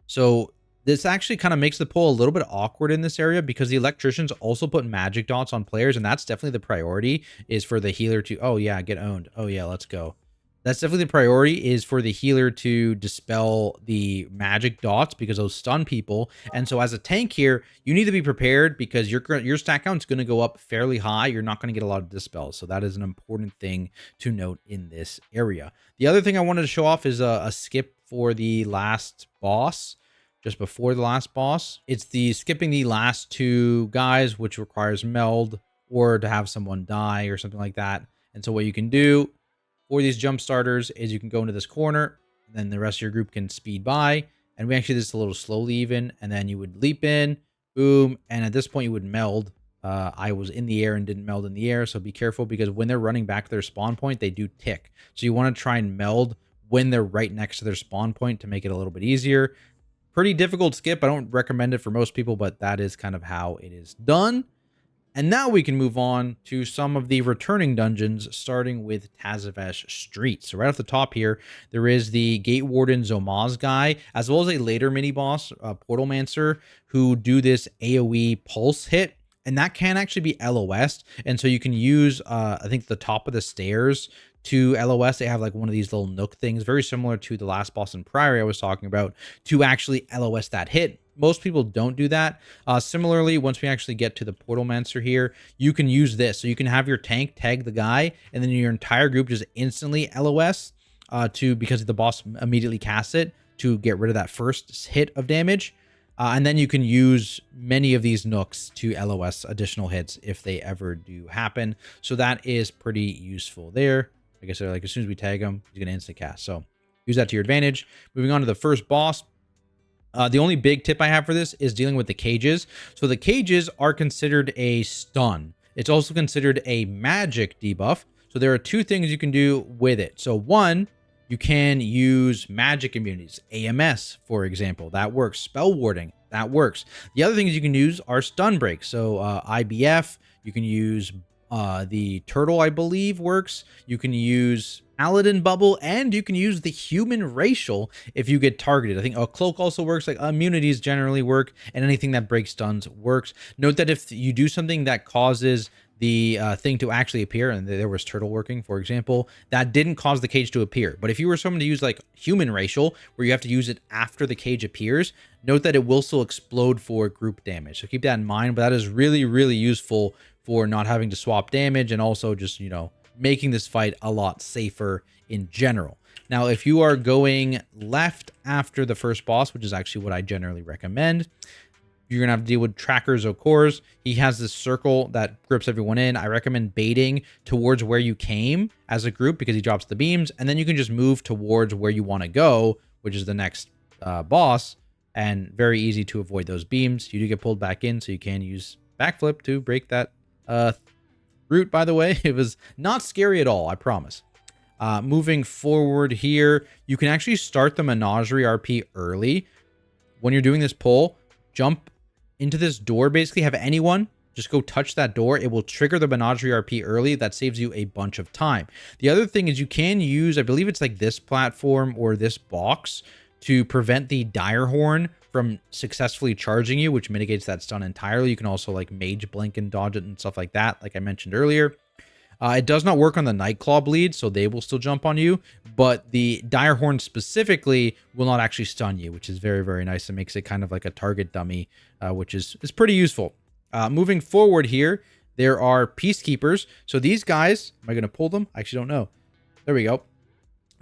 So this actually kind of makes the pull a little bit awkward in this area because the electricians also put magic dots on players, and that's definitely the priority is for the healer to, oh yeah, get owned. Oh yeah, let's go. That's definitely the priority is for the healer to dispel the magic dots because those stun people. And so as a tank here, you need to be prepared because your stack count is going to go up fairly high. You're not going to get a lot of dispels. So that is an important thing to note in this area. The other thing I wanted to show off is a skip for the last boss. Just before the last boss, it's the skipping the last 2 guys, which requires meld or to have someone die or something like that. And so what you can do for these jump starters is you can go into this corner, and then the rest of your group can speed by. And we actually did this a little slowly even, and then you would leap in, boom, and at this point you would meld. I was in the air and didn't meld in the air, so be careful because when they're running back to their spawn point, they do tick. So you want to try and meld when they're right next to their spawn point to make it a little bit easier. Pretty difficult skip. I don't recommend it for most people, but that is kind of how it is done. And now we can move on to some of the returning dungeons, starting with Tazavesh Street. So right off the top here, there is the Gate Warden Zomaz guy, as well as a later mini-boss, Portalmancer, who do this AoE pulse hit. And that can actually be LOS'd. And so you can use, I think, the top of the stairs to LOS. They have like one of these little nook things, very similar to the last boss in Priory I was talking about, to actually LOS that hit. Most people don't do that. Similarly, once we actually get to the Portalmancer here, you can use this. So you can have your tank tag the guy, and then your entire group just instantly LOS because the boss immediately casts it to get rid of that first hit of damage. And then you can use many of these nooks to LOS additional hits if they ever do happen. So that is pretty useful there. Like I said, like as soon as we tag him, he's going to instant cast. So use that to your advantage. Moving on to the first boss. The only big tip I have for this is dealing with the cages. So the cages are considered a stun. It's also considered a magic debuff. So there are 2 things you can do with it. So one, you can use magic immunities, AMS, for example. That works. Spell warding, that works. The other things you can use are stun breaks. So IBF, you can use the turtle, I believe, works. You can use Paladin Bubble, and you can use the human racial if you get targeted. I think a cloak also works. Like immunities generally work, and anything that breaks stuns works. Note that if you do something that causes the thing to actually appear, and there was turtle working, for example, that didn't cause the cage to appear. But if you were someone to use like human racial, where you have to use it after the cage appears, note that it will still explode for group damage. So keep that in mind. But that is really, really useful for not having to swap damage, and also just, you know, making this fight a lot safer in general. Now, if you are going left after the first boss, which is actually what I generally recommend, you're going to have to deal with Trackers Okors. He has this circle that grips everyone in. I recommend baiting towards where you came as a group because he drops the beams, and then you can just move towards where you want to go, which is the next boss, and very easy to avoid those beams. You do get pulled back in, so you can use backflip to break that route, by the way. It was not scary at all, I promise. Moving forward here, you can actually start the Menagerie RP early. When you're doing this pull, jump into this door, basically have anyone just go touch that door. It will trigger the Menagerie RP early. That saves you a bunch of time. The other thing is you can use, I believe it's like this platform or this box, to prevent the Dire Horn from successfully charging you, which mitigates that stun entirely. You can also like Mage Blink and dodge it and stuff like that, like I mentioned earlier. It does not work on the Nightclaw bleed, so they will still jump on you, but the Dire Horn specifically will not actually stun you, which is very, very nice. It makes it kind of like a target dummy, which is pretty useful. Moving forward here, there are Peacekeepers. So these guys, am I going to pull them? I actually don't know. There we go.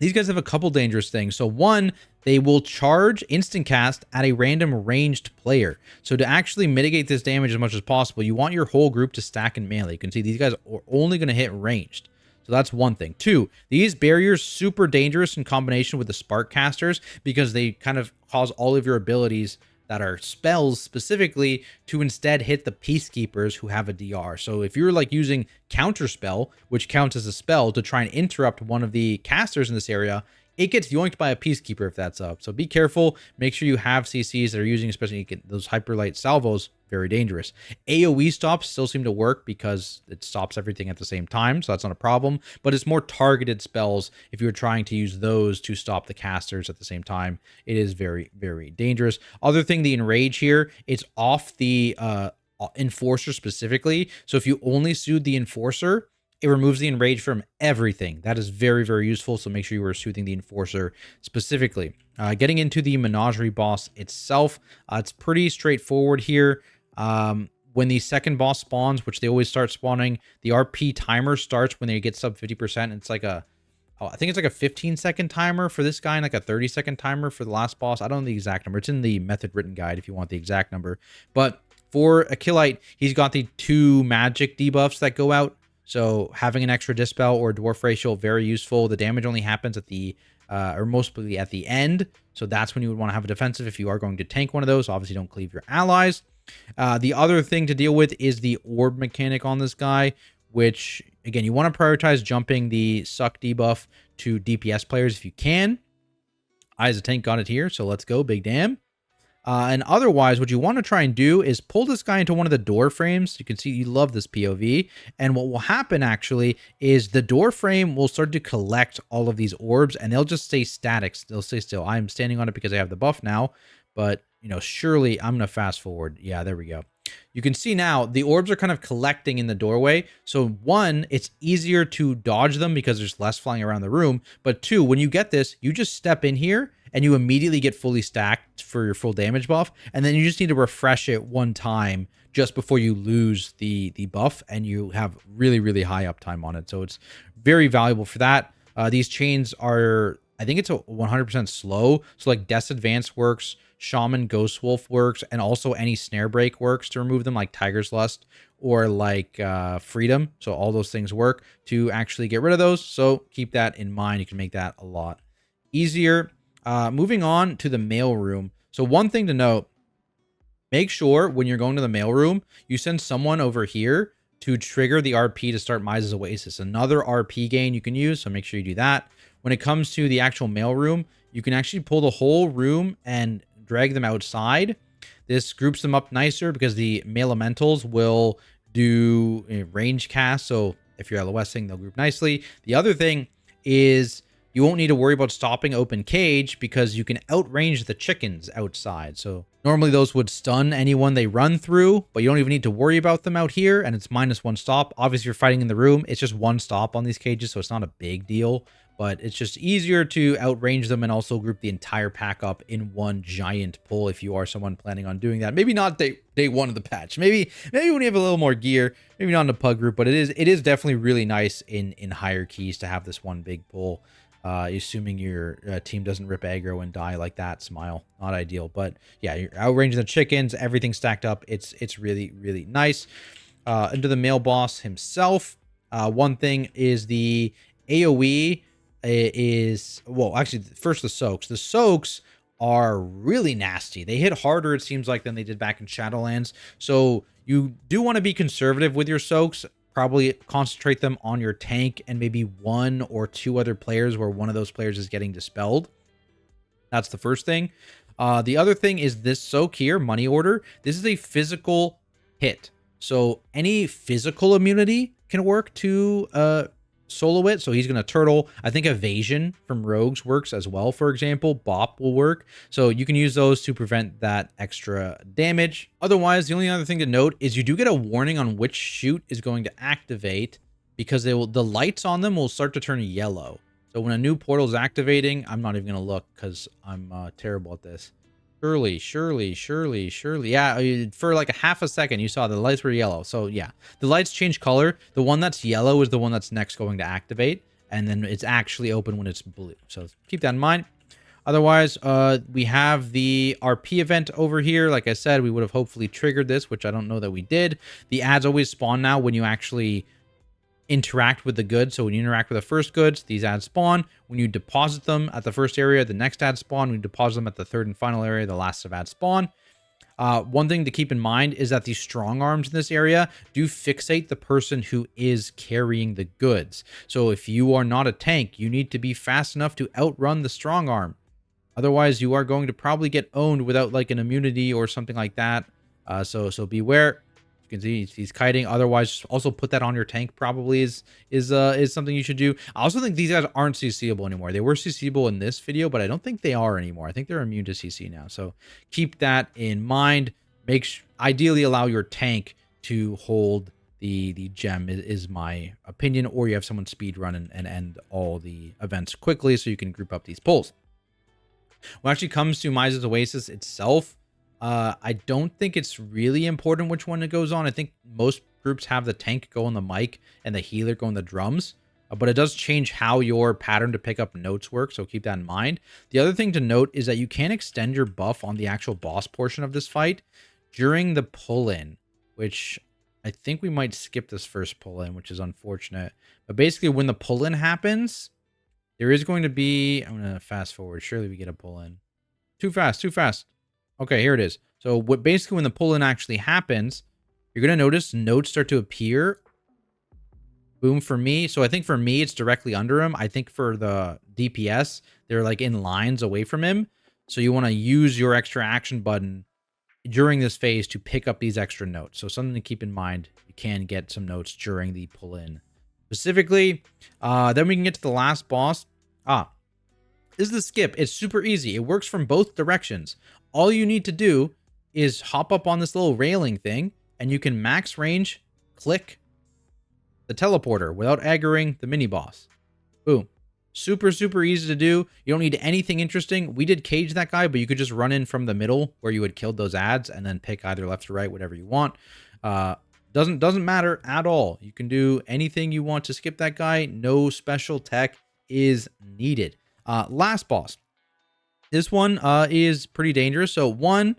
These guys have a couple dangerous things. So one, they will charge instant cast at a random ranged player. So to actually mitigate this damage as much as possible, you want your whole group to stack in melee. You can see these guys are only going to hit ranged. So that's one thing. Two, these barriers super dangerous in combination with the spark casters because they kind of cause all of your abilities that are spells specifically to instead hit the Peacekeepers who have a DR. So if you're like using Counterspell, which counts as a spell to try and interrupt one of the casters in this area, it gets yoinked by a Peacekeeper if that's up. So be careful. Make sure you have CCs that are using, especially those hyperlight salvos, very dangerous. AoE stops still seem to work because it stops everything at the same time, so that's not a problem. But it's more targeted spells if you're trying to use those to stop the casters at the same time. It is very, very dangerous. Other thing, the Enrage here, it's off the Enforcer specifically. So if you only soothe the Enforcer, it removes the Enrage from everything. That is very, very useful, so make sure you are soothing the Enforcer specifically. Getting into the Menagerie boss itself, it's pretty straightforward here. When the second boss spawns, which they always start spawning, the RP timer starts when they get sub 50%. It's like I think it's like a 15-second timer for this guy and like a 30-second timer for the last boss. I don't know the exact number. It's in the method written guide if you want the exact number. But for Achillite, he's got the 2 magic debuffs that go out. So having an extra Dispel or Dwarf Ratio, very useful. The damage only happens at the, or mostly at the end. So that's when you would want to have a defensive if you are going to tank one of those. Obviously, don't cleave your allies. The other thing to deal with is the orb mechanic on this guy, which, again, you want to prioritize jumping the suck debuff to DPS players if you can. I, as a tank, got it here, so let's go, big damn. And otherwise, what you want to try and do is pull this guy into one of the door frames. You can see you love this POV. And what will happen actually is the door frame will start to collect all of these orbs and they'll just stay static. They'll stay still. I'm standing on it because I have the buff now. But, you know, surely I'm going to fast forward. Yeah, there we go. You can see now the orbs are kind of collecting in the doorway. So 1, it's easier to dodge them because there's less flying around the room. But 2, when you get this, you just step in here and you immediately get fully stacked for your full damage buff. And then you just need to refresh it 1 time just before you lose the buff, and you have really, really high uptime on it. So it's very valuable for that. These chains are, I think it's a 100% slow. So like Death's Advance works, Shaman Ghost Wolf works, and also any Snare Break works to remove them, like Tiger's Lust or like Freedom. So all those things work to actually get rid of those. So keep that in mind. You can make that a lot easier. Moving on to the mailroom. So one thing to note, make sure when you're going to the mailroom, you send someone over here to trigger the RP to start Mize's Oasis. Another RP gain you can use, so make sure you do that. When it comes to the actual mailroom, you can actually pull the whole room and drag them outside. This groups them up nicer because the mail elementals will do a range cast. So if you're LOSing, they'll group nicely. The other thing is you won't need to worry about stopping open cage because you can outrange the chickens outside. So normally those would stun anyone they run through, but you don't even need to worry about them out here, and it's -1 stop. Obviously, if you're fighting in the room, it's just 1 stop on these cages, so it's not a big deal, but it's just easier to outrange them and also group the entire pack up in 1 giant pull if you are someone planning on doing that. Maybe not day 1 of the patch. Maybe when you have a little more gear, maybe not in a pug group, but it is definitely really nice in higher keys to have this 1 big pull. Assuming your team doesn't rip aggro and die like that. Smile, not ideal, but yeah, you're outranging the chickens, everything stacked up. It's really, really nice. Into the mail boss himself. One thing is the AoE is, well, actually first the soaks. The soaks are really nasty. They hit harder, it seems like, than they did back in Shadowlands. So you do want to be conservative with your soaks. Probably concentrate them on your tank and maybe 1 or 2 other players where one of those players is getting dispelled. That's the first thing. The other thing is this soak here, Money Order. This is a physical hit. So any physical immunity can work to solo it. So he's going to turtle. I think Evasion from Rogues works as well, for example. Bop will work. So you can use those to prevent that extra damage. Otherwise, the only other thing to note is you do get a warning on which shoot is going to activate because the lights on them will start to turn yellow. So when a new portal is activating, I'm not even going to look because I'm terrible at this. Surely. Yeah, for like a half a second, you saw the lights were yellow. So yeah, the lights change color. The one that's yellow is the one that's next going to activate. And then it's actually open when it's blue. So keep that in mind. Otherwise, we have the RP event over here. Like I said, we would have hopefully triggered this, which I don't know that we did. The ads always spawn now when you actually interact with the goods. So when you interact with the first goods, these ads spawn. When you deposit them at the first area, the next ad spawn. When you deposit them at the third and final area, the last of ads spawn. One thing to keep in mind is that the strong arms in this area do fixate the person who is carrying the goods. So if you are not a tank, you need to be fast enough to outrun the strong arm. Otherwise, you are going to probably get owned without like an immunity or something like that. So beware. You can see he's kiting. Otherwise, also put that on your tank. Probably is something you should do. I also think these guys aren't CCable anymore. They were CCable in this video, but I don't think they are anymore. I think they're immune to CC now. So keep that in mind. Ideally allow your tank to hold the gem is my opinion, or you have someone speed run and end all the events quickly so you can group up these pulls. When it actually comes to Miser's Oasis itself, I don't think it's really important which one it goes on. I think most groups have the tank go on the mic and the healer go on the drums. But it does change how your pattern to pick up notes work, so keep that in mind. The other thing to note is that you can extend your buff on the actual boss portion of this fight during the pull-in, which I think we might skip this first pull-in, which is unfortunate. But basically, when the pull-in happens, there is going to be... I'm going to fast forward. Surely we get a pull-in. Too fast, too fast. Okay, here it is. So basically when the pull-in actually happens, you're going to notice notes start to appear. Boom for me. So I think for me, it's directly under him. I think for the DPS, they're like in lines away from him. So you want to use your extra action button during this phase to pick up these extra notes. So something to keep in mind. You can get some notes during the pull-in. Specifically, then we can get to the last boss. This is the skip. It's super easy. It works from both directions. All you need to do is hop up on this little railing thing, and you can max range click the teleporter without aggroing the mini boss. Boom. Super, super easy to do. You don't need anything interesting. We did cage that guy, but you could just run in from the middle where you had killed those ads and then pick either left or right, whatever you want. Doesn't matter at all. You can do anything you want to skip that guy. No special tech is needed. Last boss. This one is pretty dangerous. So one,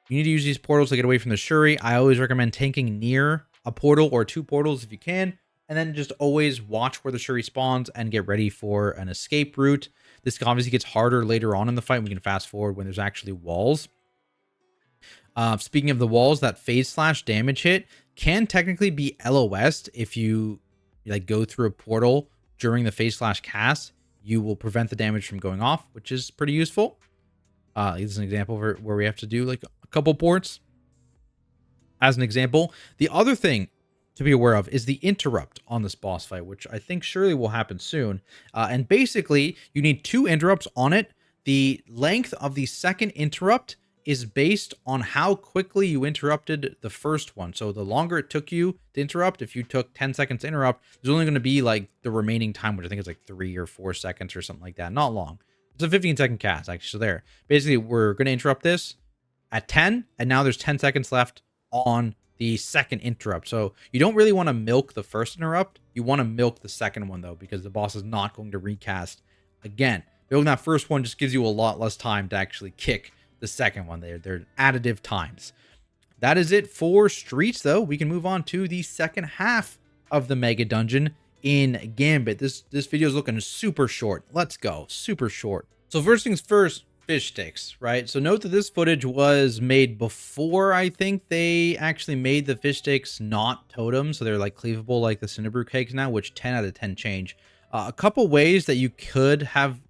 you need to use these portals to get away from the Shuri. I always recommend tanking near a portal or two portals if you can. And then just always watch where the Shuri spawns and get ready for an escape route. This obviously gets harder later on in the fight. We can fast forward when there's actually walls. Speaking of the walls, that phase slash damage hit can technically be LOS'd if you like go through a portal during the phase slash cast. You will prevent the damage from going off, which is pretty useful. This is an example where we have to do like a couple ports. As an example, the other thing to be aware of is the interrupt on this boss fight, which I think surely will happen soon. And basically, you need two interrupts on it. The length of the second interrupt is based on how quickly you interrupted the first one. So the longer it took you to interrupt, if you took 10 seconds to interrupt, there's only going to be like the remaining time, which I think is like 3 or 4 seconds or something like that. Not long. It's a 15-second cast, actually. So there. Basically, we're going to interrupt this at 10, and now there's 10 seconds left on the second interrupt. So you don't really want to milk the first interrupt. You want to milk the second one, though, because the boss is not going to recast again. Building that first one just gives you a lot less time to actually kick the second one. They're additive times. That is it for streets, though. We can move on to the second half of the mega dungeon in Gambit. This video is looking super short. Let's go. Super short. So first things first, fish sticks, right? So note that this footage was made before I think they actually made the fish sticks not totems. So they're like cleavable like the Cinderbrew cakes now, which 10 out of 10 change. A couple ways that you could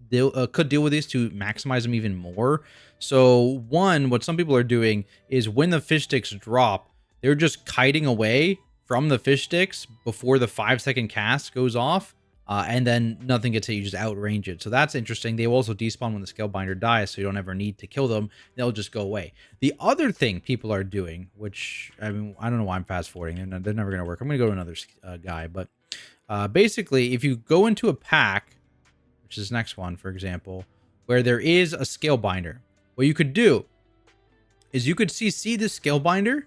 deal with these to maximize them even more. So one, what some people are doing is when the fish sticks drop, they're just kiting away from the fish sticks before the 5-second cast goes off. And then nothing gets hit, you just outrange it. So that's interesting. They will also despawn when the Scalebinder dies, so you don't ever need to kill them. They'll just go away. The other thing people are doing, which, I mean, I don't know why I'm fast forwarding. They're never going to work. I'm going to go to another guy. But basically, if you go into a pack, which is this next one, for example, where there is a Scalebinder, what you could do is you could CC the Scalebinder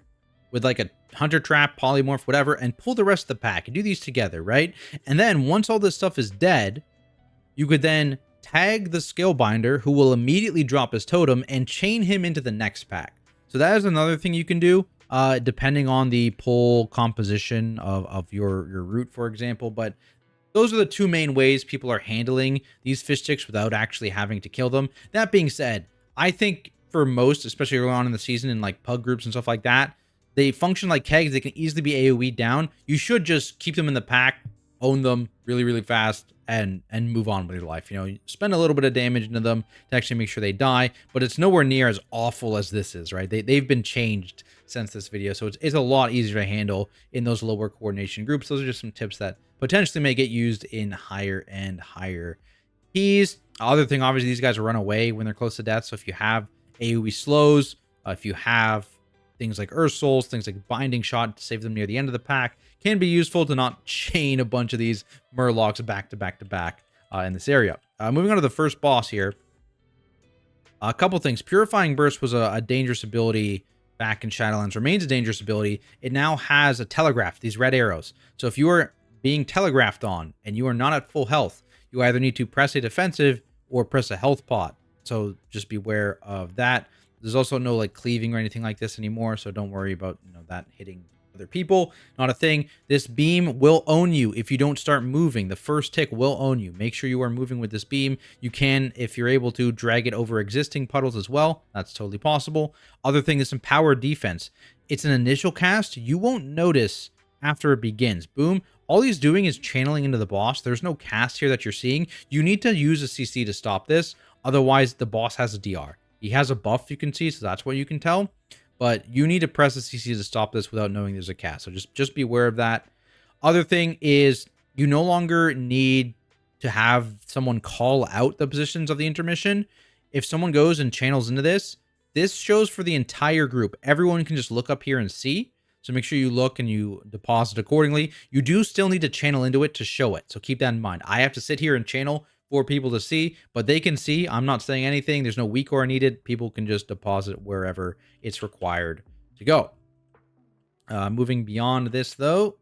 with like a Hunter Trap, Polymorph, whatever, and pull the rest of the pack and do these together, right? And then once all this stuff is dead, you could then tag the Scalebinder, who will immediately drop his totem, and chain him into the next pack. So that is another thing you can do, depending on the pull composition of your route, for example. But those are the two main ways people are handling these fish sticks without actually having to kill them. That being said, I think for most, especially early on in the season in like pug groups and stuff like that. They function like kegs. They can easily be AoE down. You should just keep them in the pack, own them really, really fast, and move on with your life. You know, spend a little bit of damage into them to actually make sure they die, but it's nowhere near as awful as this is, right? They've been changed since this video, so it's a lot easier to handle in those lower coordination groups. Those are just some tips that potentially may get used in higher and higher keys. Other thing, obviously, these guys run away when they're close to death, so if you have AoE slows, if you have things like Earth Souls, things like Binding Shot to save them near the end of the pack, can be useful to not chain a bunch of these Murlocs back to back to back in this area. Moving on to the first boss here. A couple things. Purifying Burst was a dangerous ability back in Shadowlands, remains a dangerous ability. It now has a telegraph, these red arrows. So if you are being telegraphed on and you are not at full health, you either need to press a defensive or press a health pot. So just beware of that. There's also no like cleaving or anything like this anymore, so don't worry about that hitting other people. Not a thing. This beam will own you if you don't start moving. The first tick will own you. Make sure you are moving with this beam. You can, if you're able to, drag it over existing puddles as well. That's totally possible. Other thing is empowered defense. It's an initial cast. You won't notice after it begins. Boom. All he's doing is channeling into the boss. There's no cast here that you're seeing. You need to use a CC to stop this. Otherwise, the boss has a DR. He has a buff you can see, so that's what you can tell. But you need to press the CC to stop this without knowing there's a cast. So just be aware of that. Other thing is you no longer need to have someone call out the positions of the intermission. If someone goes and channels into this, this shows for the entire group. Everyone can just look up here and see. So make sure you look and you deposit accordingly. You do still need to channel into it to show it. So keep that in mind. I have to sit here and channel for people to see, but they can see. I'm not saying anything. There's no weak aura needed. People can just deposit wherever it's required to go. Moving beyond this, though,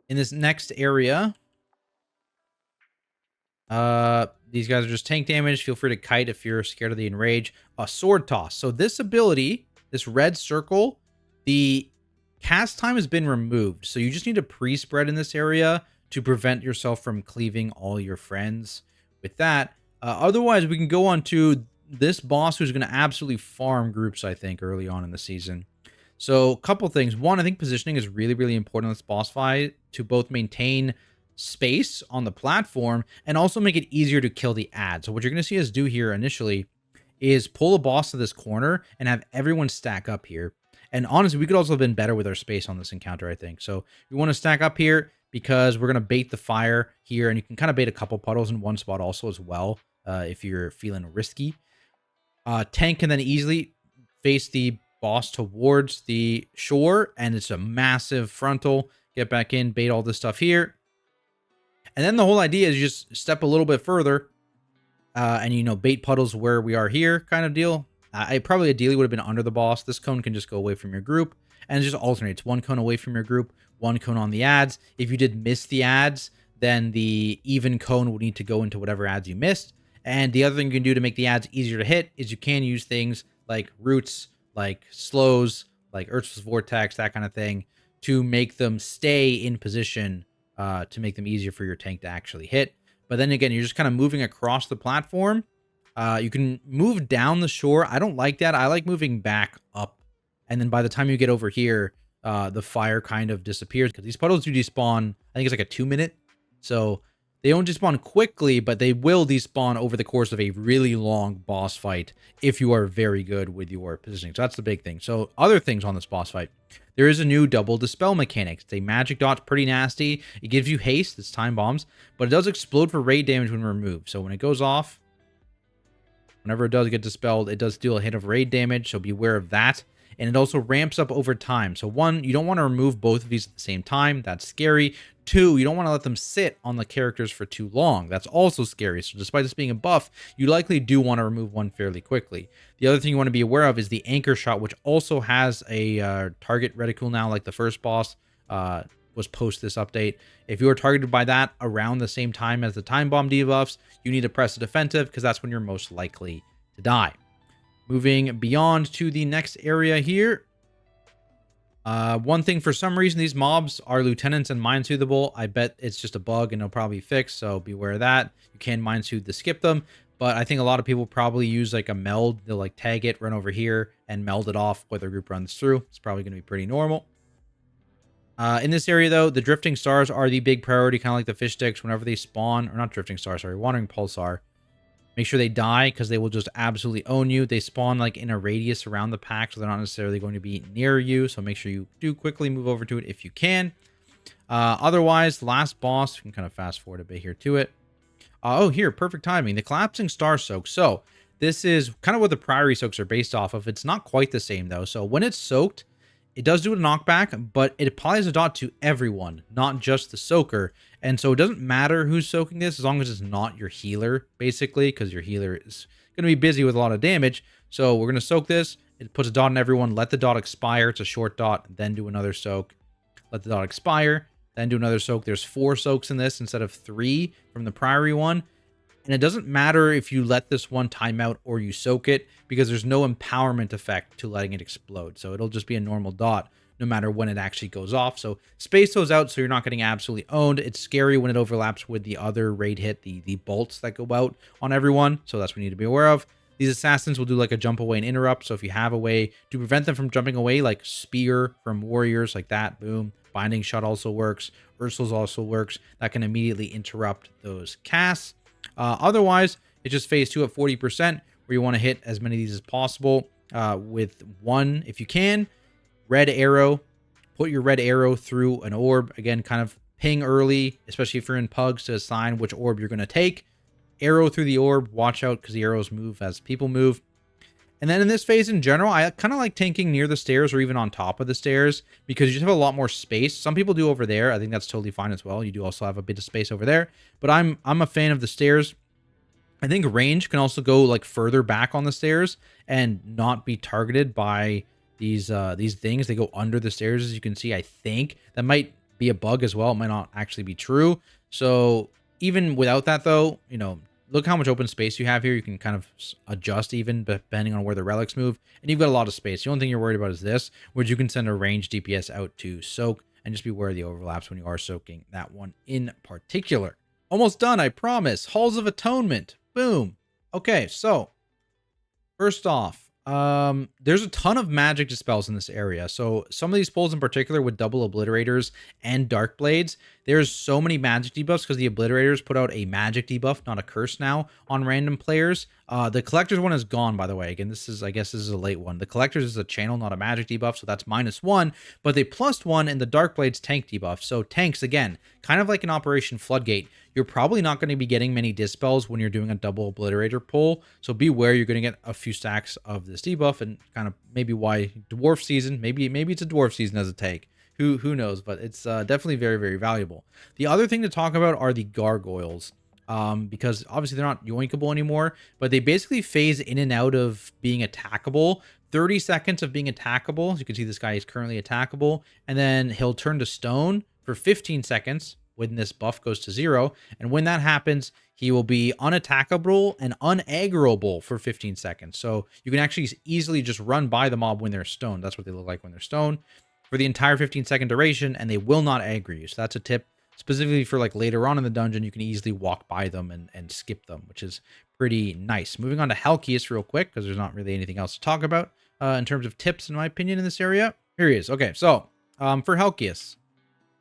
in this next area, these guys are just tank damage. Feel free to kite if you're scared of the enrage. A sword toss. So this ability, this red circle, the cast time has been removed. So you just need to pre-spread in this area to prevent yourself from cleaving all your friends with that. Otherwise, we can go on to this boss who's going to absolutely farm groups, I think, early on in the season. So a couple things. One, I think positioning is really, really important on this boss fight to both maintain space on the platform and also make it easier to kill the ad. So what you're going to see us do here initially is pull a boss to this corner and have everyone stack up here. And honestly, we could also have been better with our space on this encounter, I think. So we want to stack up here because we're going to bait the fire here, and you can kind of bait a couple puddles in one spot also as well if you're feeling risky. Tank can then easily face the boss towards the shore, and it's a massive frontal. Get back in, bait all this stuff here. And then the whole idea is you just step a little bit further and, bait puddles where we are here kind of deal. I probably ideally would have been under the boss. This cone can just go away from your group, and it just alternates. One cone away from your group, one cone on the ads. If you did miss the ads, then the even cone would need to go into whatever ads you missed. And the other thing you can do to make the ads easier to hit is you can use things like roots, like slows, like Urza's Vortex, that kind of thing, to make them stay in position to make them easier for your tank to actually hit. But then again, you're just kind of moving across the platform. You can move down the shore. I don't like that. I like moving back up. And then by the time you get over here, the fire kind of disappears because these puddles do despawn. I think it's like a 2-minute. So they don't despawn quickly, but they will despawn over the course of a really long boss fight if you are very good with your positioning. So that's the big thing. So other things on this boss fight. There is a new double dispel mechanic. It's a magic dot, pretty nasty. It gives you haste. It's time bombs, but it does explode for raid damage when removed. So when it goes off, whenever it does get dispelled, it does deal a hit of raid damage. So beware of that. And it also ramps up over time. So one, you don't want to remove both of these at the same time. That's scary. Two, you don't want to let them sit on the characters for too long. That's also scary. So despite this being a buff, you likely do want to remove one fairly quickly. The other thing you want to be aware of is the anchor shot, which also has a target reticule now, like the first boss was post this update. If you are targeted by that around the same time as the time bomb debuffs, you need to press a defensive because that's when you're most likely to die. Moving beyond to the next area here. One thing, for some reason, these mobs are lieutenants and mind-soothable. I bet it's just a bug and it'll probably fix, so beware of that. You can mind-soothe to skip them. but I think a lot of people probably use like a meld. They'll like tag it, run over here, and meld it off where their group runs through. It's probably going to be pretty normal. In this area, though, the drifting stars are the big priority, kind of like the fish sticks. Whenever they spawn, or not drifting stars, sorry, wandering pulsar, make sure they die because they will just absolutely own you. They spawn like in a radius around the pack, so they're not necessarily going to be near you. So make sure you do quickly move over to it if you can. Otherwise, the last boss, we can kind of fast forward a bit here to it. Oh, here, perfect timing. The collapsing star soak. So this is kind of what the Priory soaks are based off of. It's not quite the same though. So when it's soaked, it does do a knockback, but it applies a dot to everyone, not just the soaker. And so it doesn't matter who's soaking this as long as it's not your healer, basically, because your healer is going to be busy with a lot of damage. So we're going to soak this. It puts a dot on everyone. Let the dot expire. It's a short dot. Then do another soak. Let the dot expire. Then do another soak. There's 4 soaks in this instead of 3 from the Priory one. And it doesn't matter if you let this one time out or you soak it, because there's no empowerment effect to letting it explode. So it'll just be a normal dot no matter when it actually goes off. So space those out so you're not getting absolutely owned. It's scary when it overlaps with the other raid hit, the bolts that go out on everyone. So that's what we need to be aware of. These assassins will do like a jump away and interrupt. So if you have a way to prevent them from jumping away, like spear from warriors like that, boom. Binding shot also works. Ursul's also works. That can immediately interrupt those casts. Otherwise, it's just phase 2 at 40%, where you want to hit as many of these as possible with one, if you can. Red arrow. Put your red arrow through an orb. Again, kind of ping early, especially if you're in pugs, to assign which orb you're going to take. Arrow through the orb. Watch out because the arrows move as people move. And then in this phase in general, I kind of like tanking near the stairs or even on top of the stairs because you just have a lot more space. Some people do over there. I think that's totally fine as well. You do also have a bit of space over there. But I'm a fan of the stairs. I think range can also go like further back on the stairs and not be targeted by these things. They go under the stairs, as you can see. I think that might be a bug as well. It might not actually be true. So even without that, though, you know, look how much open space you have here. You can kind of adjust even depending on where the relics move. And you've got a lot of space. The only thing you're worried about is this, which you can send a ranged DPS out to soak. And just be aware of the overlaps when you are soaking that one in particular. Almost done, I promise. Halls of Atonement. Boom. Okay, so first off, there's a ton of magic dispels in this area. So some of these pulls in particular with double obliterators and dark blades, there's so many magic debuffs because the obliterators put out a magic debuff, not a curse now, on random players. The collector's one is gone, by the way. Again, I guess this is a late one. The collector's is a channel, not a magic debuff, so that's -1, but they +1 in the dark blades tank debuff. So tanks, again, kind of like in Operation Floodgate, you're probably not going to be getting many dispels when you're doing a double obliterator pull. So beware, you're going to get a few stacks of this debuff, and kind of maybe why dwarf season, maybe it's a dwarf season as a take. Who knows, but it's definitely very, very valuable. The other thing to talk about are the gargoyles, because obviously they're not yoinkable anymore, but they basically phase in and out of being attackable. 30 seconds of being attackable. As you can see, this guy is currently attackable, and then he'll turn to stone for 15 seconds when this buff goes to 0. And when that happens, he will be unattackable and unaggroable for 15 seconds. So you can actually easily just run by the mob when they're stoned. That's what they look like when they're stoned for the entire 15-second duration, and they will not aggro you. So that's a tip specifically for like later on in the dungeon. You can easily walk by them and skip them, which is pretty nice. Moving on to Helkius real quick, because there's not really anything else to talk about in terms of tips, in my opinion, in this area. Here he is. Okay, so for Helkius,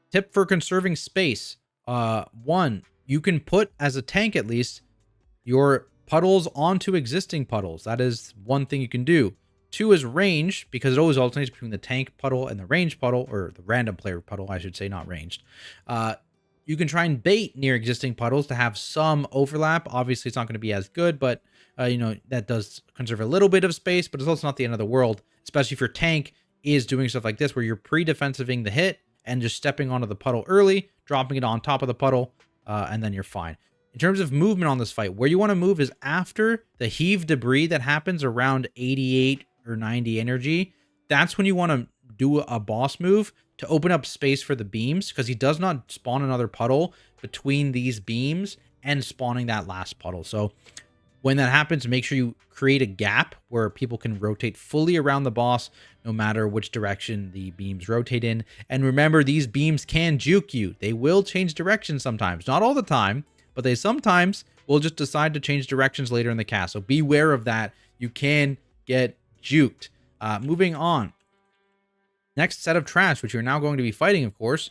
tip for conserving space. 1, you can put, as a tank at least, your puddles onto existing puddles. That is one thing you can do. 2 is range, because it always alternates between the tank puddle and the range puddle, or the random player puddle, I should say, not ranged. You can try and bait near existing puddles to have some overlap. Obviously, it's not going to be as good, but you know, that does conserve a little bit of space, but it's also not the end of the world, especially if your tank is doing stuff like this, where you're pre-defensiving the hit and just stepping onto the puddle early, dropping it on top of the puddle, and then you're fine. In terms of movement on this fight, where you want to move is after the heave debris that happens around 88 or 90 energy. That's when you want to do a boss move to open up space for the beams, because he does not spawn another puddle between these beams and spawning that last puddle. So when that happens, make sure you create a gap where people can rotate fully around the boss, no matter which direction the beams rotate in. And remember, these beams can juke you. They will change direction sometimes. Not all the time, but they sometimes will just decide to change directions later in the cast. So beware of that. You can get juked. Moving on. Next set of trash, which you're now going to be fighting, of course.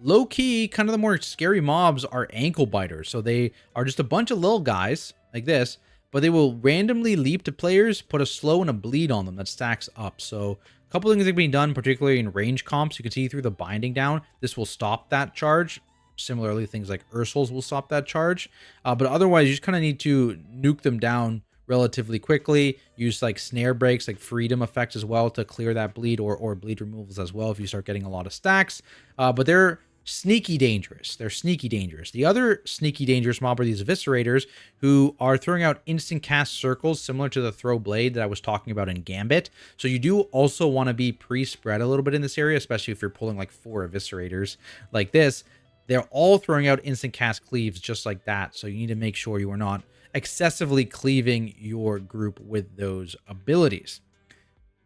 Low key, kind of the more scary mobs are ankle biters. So they are just a bunch of little guys like this, but they will randomly leap to players, put a slow and a bleed on them that stacks up. So a couple things that can be done, particularly in range comps. You can see through the binding down. This will stop that charge. Similarly, things like Ursuls will stop that charge. But otherwise, you just kind of need to nuke them down relatively quickly. Use like snare breaks, like freedom effects as well to clear that bleed, or bleed removals as well if you start getting a lot of stacks. But they're sneaky dangerous. They're sneaky dangerous. The other sneaky dangerous mob are these eviscerators, who are throwing out instant cast circles similar to the throw blade that I was talking about in Gambit. So you do also want to be pre-spread a little bit in this area, especially if you're pulling like 4 eviscerators like this. They're all throwing out instant cast cleaves just like that. So you need to make sure you are not excessively cleaving your group with those abilities.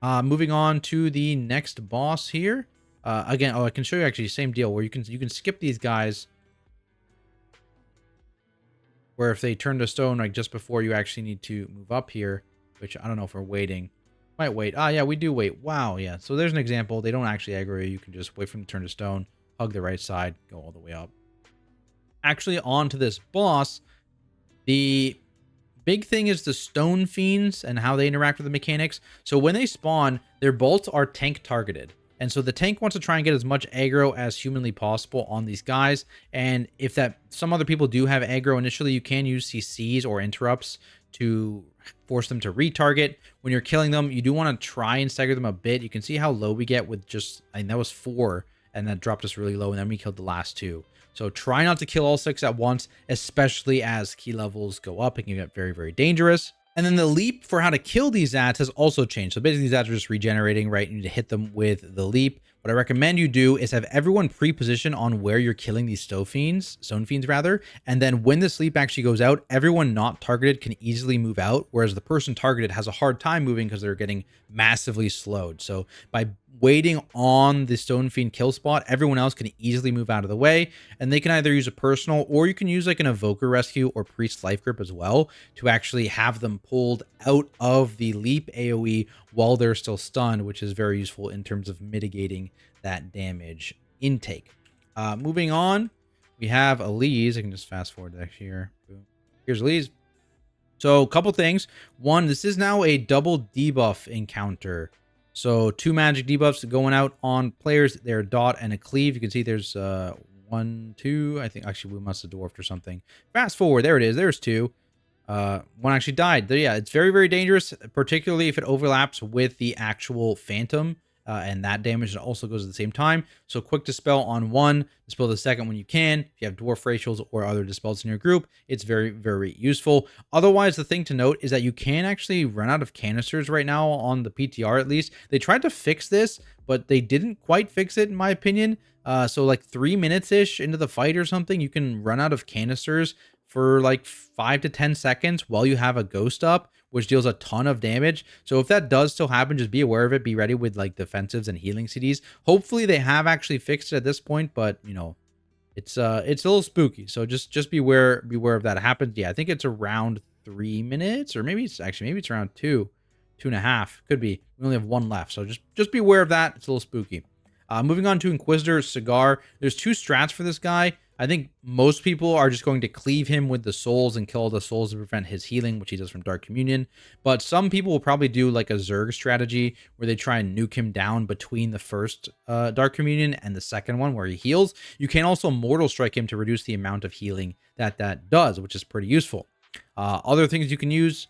Moving on to the next boss here. Again, I can show you actually same deal where you can skip these guys. Where if they turn to stone like just before you actually need to move up here, which I don't know if we're waiting. Might wait. Yeah, we do wait. Wow, yeah. So there's an example. They don't actually aggro you. You can just wait for them to turn to stone, hug the right side, go all the way up. Actually, on to this boss. The big thing is the stone fiends and how they interact with the mechanics. So when they spawn, their bolts are tank targeted. And so the tank wants to try and get as much aggro as humanly possible on these guys. And if that some other people do have aggro initially, you can use CCs or interrupts to force them to retarget. When you're killing them, you do want to try and stagger them a bit. You can see how low we get with just, I mean, that was 4, and that dropped us really low, and then we killed the last 2. So try not to kill all 6 at once, especially as key levels go up. It can get very, very dangerous. And then the leap for how to kill these Zats has also changed. So basically these Zats are just regenerating, right? You need to hit them with the leap. What I recommend you do is have everyone pre-position on where you're killing these stone fiends, and then when the sleep actually goes out, everyone not targeted can easily move out, whereas the person targeted has a hard time moving because they're getting massively slowed. So by waiting on the stone fiend kill spot, everyone else can easily move out of the way, and they can either use a personal, or you can use like an evoker rescue or priest life grip as well to actually have them pulled out of the leap AoE while they're still stunned, which is very useful in terms of mitigating that damage intake. Moving on, we have Elise. I can just fast forward to here. Boom. Here's Elise. So a couple things. One, this is now a double debuff encounter. So 2 magic debuffs going out on players. They're a dot and a cleave. You can see there's 1, 2. I think actually we must have dwarfed or something. Fast forward. There it is. There's 2. One actually died. Yeah, it's very, very dangerous, particularly if it overlaps with the actual phantom. And that damage also goes at the same time. So quick dispel on 1, dispel the second when you can. If you have dwarf racials or other dispels in your group, it's very, very useful. Otherwise, the thing to note is that you can actually run out of canisters right now on the PTR at least. They tried to fix this, but they didn't quite fix it in my opinion. So like 3 minutes-ish into the fight or something, you can run out of canisters for like 5 to 10 seconds while you have a ghost up, which deals a ton of damage. So if that does still happen, just be aware of it. Be ready with like defensives and healing CDs. Hopefully they have actually fixed it at this point, but you know, it's a little spooky. So just beware of that happens. Yeah, I think it's around 3 minutes, or maybe it's around 2.5. Could be. We only have 1 left, so just be aware of that. It's a little spooky. Moving on to Inquisitor Cigar. There's 2 strats for this guy. I think most people are just going to cleave him with the souls and kill the souls to prevent his healing, which he does from Dark Communion. But some people will probably do like a Zerg strategy where they try and nuke him down between the first Dark Communion and the second one where he heals. You can also Mortal Strike him to reduce the amount of healing that does, which is pretty useful. Other things you can use,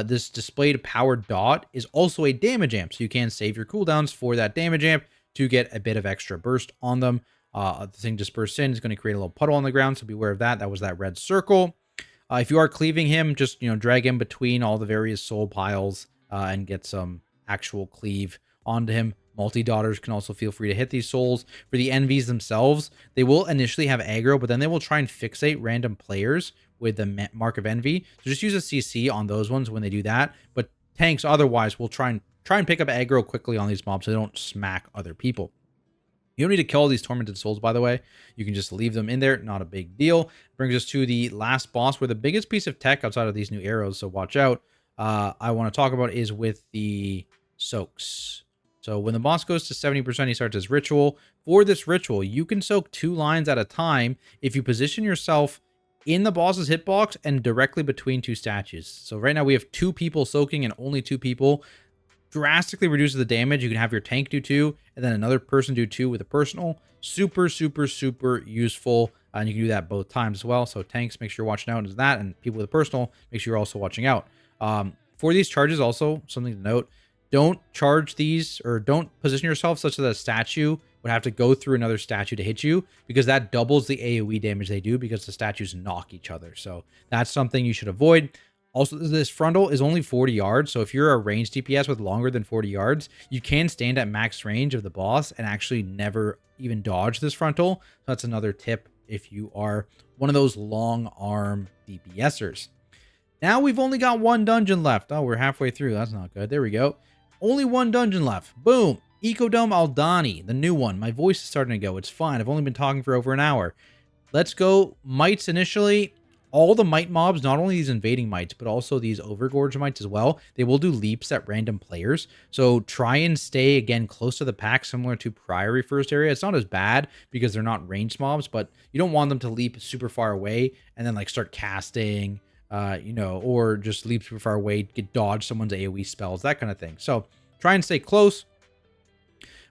this displayed power dot is also a damage amp. So you can save your cooldowns for that damage amp to get a bit of extra burst on them. The thing disperse in is going to create a little puddle on the ground, so beware of that. That was that red circle. If you are cleaving him, just drag him between all the various soul piles and get some actual cleave onto him. Multi-daughters can also feel free to hit these souls. For the NVs themselves, they will initially have aggro, but then they will try and fixate random players with the mark of envy. So just use a CC on those ones when they do that. But tanks otherwise will try and pick up aggro quickly on these mobs so they don't smack other people. You don't need to kill all these tormented souls, by the way. You can just leave them in there. Not a big deal. Brings us to the last boss, where the biggest piece of tech outside of these new arrows, so watch out, I want to talk about is with the soaks. So when the boss goes to 70%, he starts his ritual. For this ritual, you can soak 2 lines at a time if you position yourself in the boss's hitbox and directly between 2 statues. So right now we have 2 people soaking and only 2 people. Drastically reduces the damage. You can have your tank do 2 and then another person do 2 with a personal. Super, super, super useful. And you can do that both times as well. So tanks, make sure you're watching out as that, and people with a personal, make sure you're also watching out. For these charges, also something to note, don't charge these, or don't position yourself such that a statue would have to go through another statue to hit you, because that doubles the AoE damage they do, because the statues knock each other. So that's something you should avoid. Also, this frontal is only 40 yards, so if you're a ranged DPS with longer than 40 yards, you can stand at max range of the boss and actually never even dodge this frontal. So that's another tip if you are one of those long arm DPSers. Now we've only got 1 dungeon left. Oh, we're halfway through. That's not good. There we go. Only 1 dungeon left. Boom. Ecodome Aldani, the new one. My voice is starting to go. It's fine. I've only been talking for over an hour. Let's go mites initially. All the might mobs, not only these invading mites, but also these overgorge mites as well, they will do leaps at random players. So try and stay, again, close to the pack, similar to Priory first area. It's not as bad because they're not ranged mobs, but you don't want them to leap super far away and then like start casting, or just leap super far away, get dodge someone's AoE spells, that kind of thing. So try and stay close.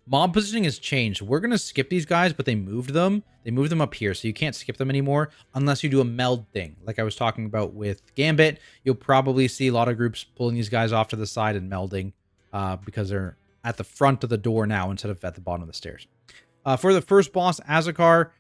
Mob positioning has changed. We're going to skip these guys, but they moved them. They moved them up here, so you can't skip them anymore unless you do a meld thing. Like I was talking about with Gambit, you'll probably see a lot of groups pulling these guys off to the side and melding because they're at the front of the door now instead of at the bottom of the stairs. For the first boss, Ara-Kara,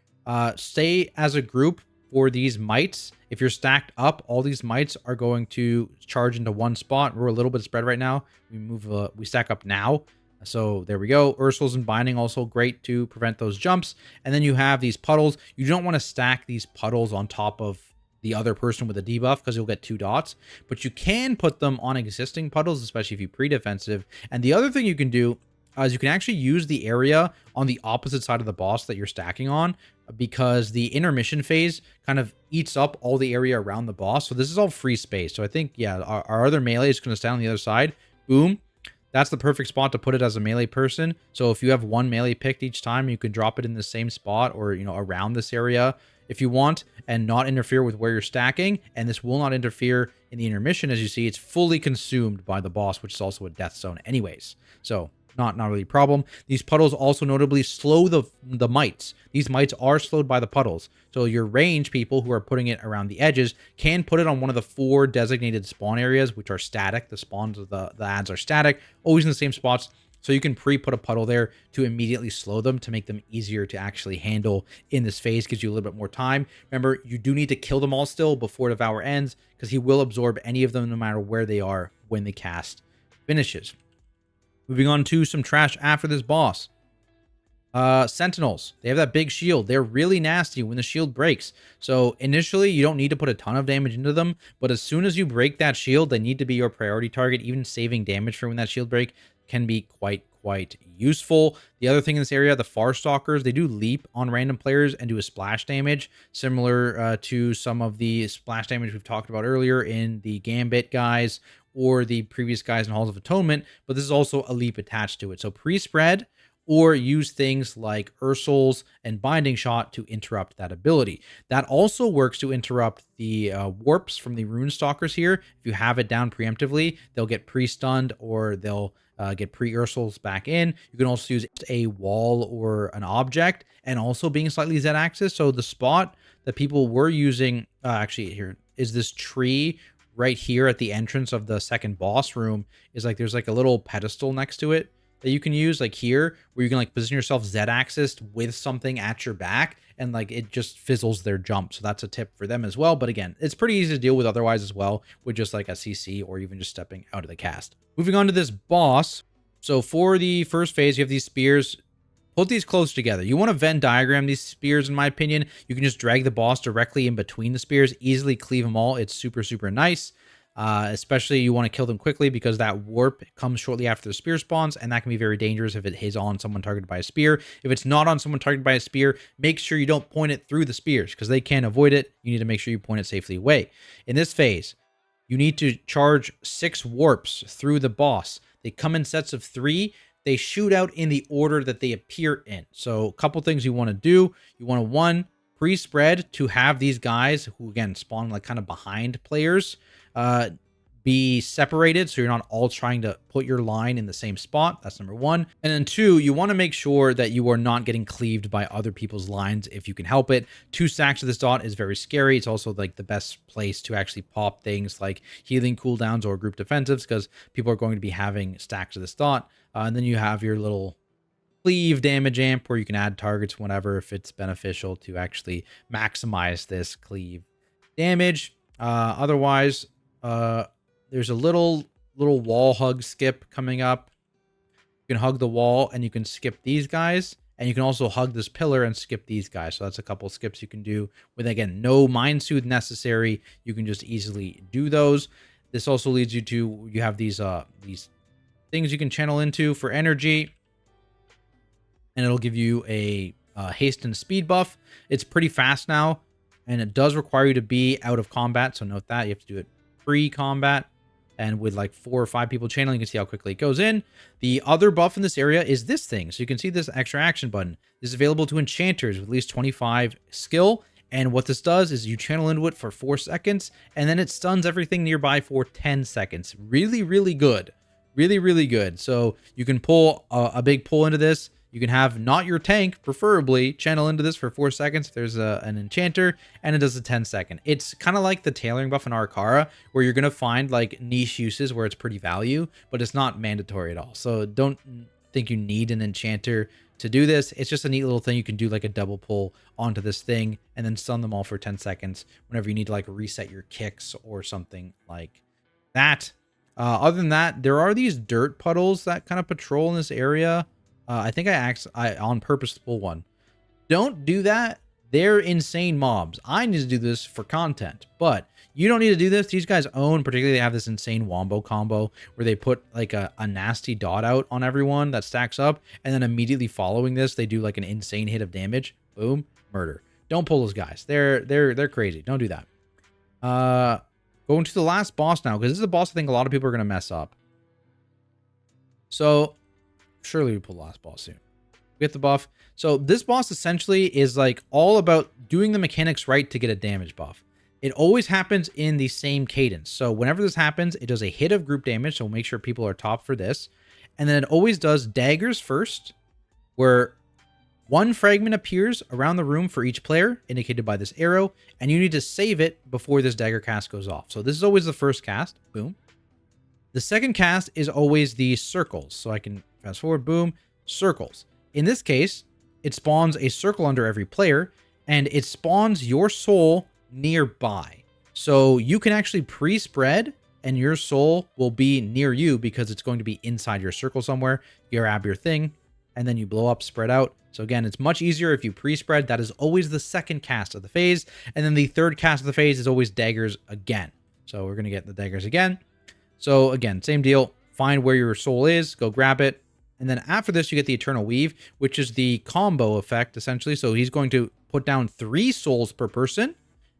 stay as a group for these mites. If you're stacked up, all these mites are going to charge into one spot. We're a little bit spread right now. We stack up now. So there we go. Ursula's and Binding also great to prevent those jumps. And then you have these puddles. You don't want to stack these puddles on top of the other person with a debuff because you'll get 2 dots. But you can put them on existing puddles, especially if you pre-defensive. And the other thing you can do is you can actually use the area on the opposite side of the boss that you're stacking on, because the intermission phase kind of eats up all the area around the boss. So this is all free space. So I think, yeah, our other melee is going to stand on the other side. Boom. That's the perfect spot to put it as a melee person. So if you have 1 melee picked each time, you can drop it in the same spot or, around this area if you want, and not interfere with where you're stacking. And this will not interfere in the intermission. As you see, it's fully consumed by the boss, which is also a death zone anyways. So not really a problem. These puddles also notably slow the mites. These mites are slowed by the puddles. So your range people who are putting it around the edges can put it on one of the 4 designated spawn areas, which are static. The spawns of the ads are static, always in the same spots. So you can pre-put a puddle there to immediately slow them, to make them easier to actually handle in this phase. Gives you a little bit more time. Remember, you do need to kill them all still before Devour ends, because he will absorb any of them no matter where they are when the cast finishes. Moving on to some trash after this boss. Sentinels. They have that big shield. They're really nasty when the shield breaks. So initially, you don't need to put a ton of damage into them, but as soon as you break that shield, they need to be your priority target. Even saving damage for when that shield break can be quite useful. The other thing in this area, the Farstalkers, they do leap on random players and do a splash damage, similar to some of the splash damage we've talked about earlier in the Gambit guys or the previous guys in Halls of Atonement, but this is also a leap attached to it. So pre-spread or use things like Ursul's and Binding Shot to interrupt that ability. That also works to interrupt the warps from the Runestalkers here. If you have it down preemptively, they'll get pre-stunned or they'll get pre-Ursul's back in. You can also use a wall or an object, and also being slightly Z-axis. So the spot that people were using, actually here, is this tree right here at the entrance of the second boss room. Is like there's like a little pedestal next to it that you can use, like here, where you can like position yourself Z-axis with something at your back, and like it just fizzles their jump. So that's a tip for them as well. But again, it's pretty easy to deal with otherwise as well, with just like a CC or even just stepping out of the cast. Moving on to this boss. So for the first phase, you have these spears. Put these close together. You want to Venn diagram these spears, in my opinion. You can just drag the boss directly in between the spears, easily cleave them all. It's super nice. Especially you want to kill them quickly because that warp comes shortly after the spear spawns, and that can be very dangerous if it is on someone targeted by a spear. If it's not on someone targeted by a spear, make sure you don't point it through the spears because they can't avoid it. You need to make sure you point it safely away. In this phase, you need to charge 6 warps through the boss. They come in sets of 3. They shoot out in the order that they appear in. So a couple things you want to do. You want to, 1, pre-spread to have these guys who, again, spawn like kind of behind players be separated, so you're not all trying to put your line in the same spot. That's number 1. And then 2, you want to make sure that you are not getting cleaved by other people's lines if you can help it. 2 stacks of this dot is very scary. It's also like the best place to actually pop things like healing cooldowns or group defensives because people are going to be having stacks of this dot. And then you have your little cleave damage amp where you can add targets whenever if it's beneficial to actually maximize this cleave damage. Otherwise, there's a little wall hug skip coming up. You can hug the wall and you can skip these guys. And you can also hug this pillar and skip these guys. So that's a couple skips you can do with, again, no mind soothe necessary. You can just easily do those. This also leads you to, you have these things you can channel into for energy. And it'll give you a haste and speed buff. It's pretty fast now. And it does require you to be out of combat. So note that. You have to do it pre-combat. And with like 4 or 5 people channeling, you can see how quickly it goes in. The other buff in this area is this thing. So you can see this extra action button. This is available to enchanters with at least 25 skill. And what this does is you channel into it for 4 seconds. And then it stuns everything nearby for 10 seconds. Really, really good. Really, really good. So you can pull a big pull into this. You can have not your tank, preferably, channel into this for 4 seconds if there's an enchanter, and it does a 10-second. It's kind of like the tailoring buff in Ara-Kara, where you're going to find like niche uses where it's pretty value, but it's not mandatory at all. So don't think you need an enchanter to do this. It's just a neat little thing. You can do like a double pull onto this thing and then stun them all for 10 seconds whenever you need to like reset your kicks or something like that. Other than that, there are these dirt puddles that kind of patrol in this area. I think I on purpose pull one. Don't do that. They're insane mobs. I need to do this for content, but you don't need to do this. These guys own, particularly they have this insane wombo combo where they put like a nasty dot out on everyone that stacks up. And then immediately following this, they do like an insane hit of damage. Boom, murder. Don't pull those guys. They're crazy. Don't do that. Going to the last boss now, because this is a boss I think a lot of people are going to mess up. So surely we pull the last boss soon. Get the buff. So this boss essentially is like all about doing the mechanics right to get a damage buff. It always happens in the same cadence. So whenever this happens, it does a hit of group damage. So make sure people are top for this. And then it always does daggers first, where 1 fragment appears around the room for each player, indicated by this arrow, and you need to save it before this dagger cast goes off. So this is always the first cast. Boom. The second cast is always the circles. So I can fast forward. Boom. Circles. In this case, it spawns a circle under every player, and it spawns your soul nearby. So you can actually pre-spread, and your soul will be near you because it's going to be inside your circle somewhere. You grab your thing, and then you blow up, spread out. So again, it's much easier if you pre-spread. That is always the second cast of the phase. And then the third cast of the phase is always daggers again. So we're going to get the daggers again. So again, same deal. Find where your soul is, go grab it. And then after this, you get the Eternal Weave, which is the combo effect, essentially. So he's going to put down 3 souls per person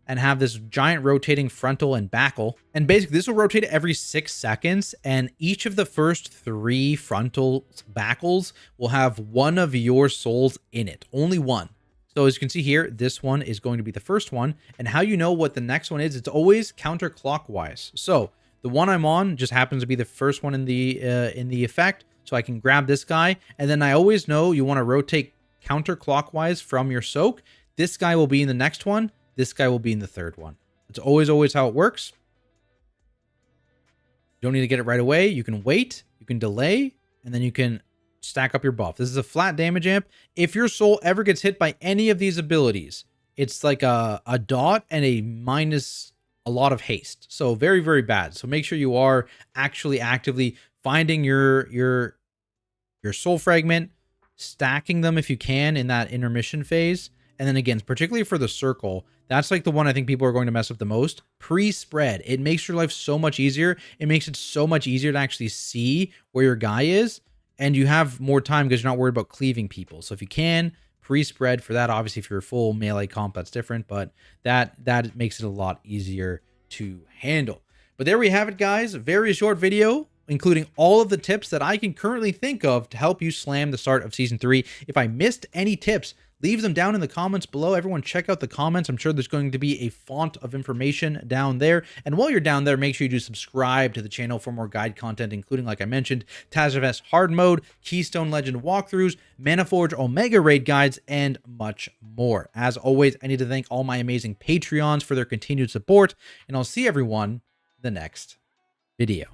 and have this giant rotating frontal and backle. And basically, this will rotate every 6 seconds. And each of the first 3 frontal backles will have 1 of your souls in it. Only 1. So as you can see here, this one is going to be the first one. And how you know what the next one is, it's always counterclockwise. So the one I'm on just happens to be the first one in the effect. So I can grab this guy. And then I always know you want to rotate counterclockwise from your soak. This guy will be in the next one. This guy will be in the third one. It's always how it works. You don't need to get it right away. You can wait, you can delay, and then you can stack up your buff. This is a flat damage amp. If your soul ever gets hit by any of these abilities, it's like a dot and a minus a lot of haste. So very, very bad. So make sure you are actually actively finding your soul fragment, stacking them if you can in that intermission phase, And then again, particularly for the circle, that's like the one I think people are going to mess up the most. Pre-spread. It makes your life so much easier. It makes it so much easier to actually see where your guy is. And you have more time because you're not worried about cleaving people. So if you can, pre-spread for that. Obviously, if you're a full melee comp, that's different. But that makes it a lot easier to handle. But there we have it, guys. Very short video, including all of the tips that I can currently think of to help you slam the start of Season 3. If I missed any tips, leave them down in the comments below. Everyone check out the comments. I'm sure there's going to be a font of information down there. And while you're down there, make sure you do subscribe to the channel for more guide content, including, like I mentioned, Tazavesh hard mode, Keystone Legend walkthroughs, Manaforge Omega raid guides, and much more. As always, I need to thank all my amazing Patreons for their continued support, and I'll see everyone in the next video.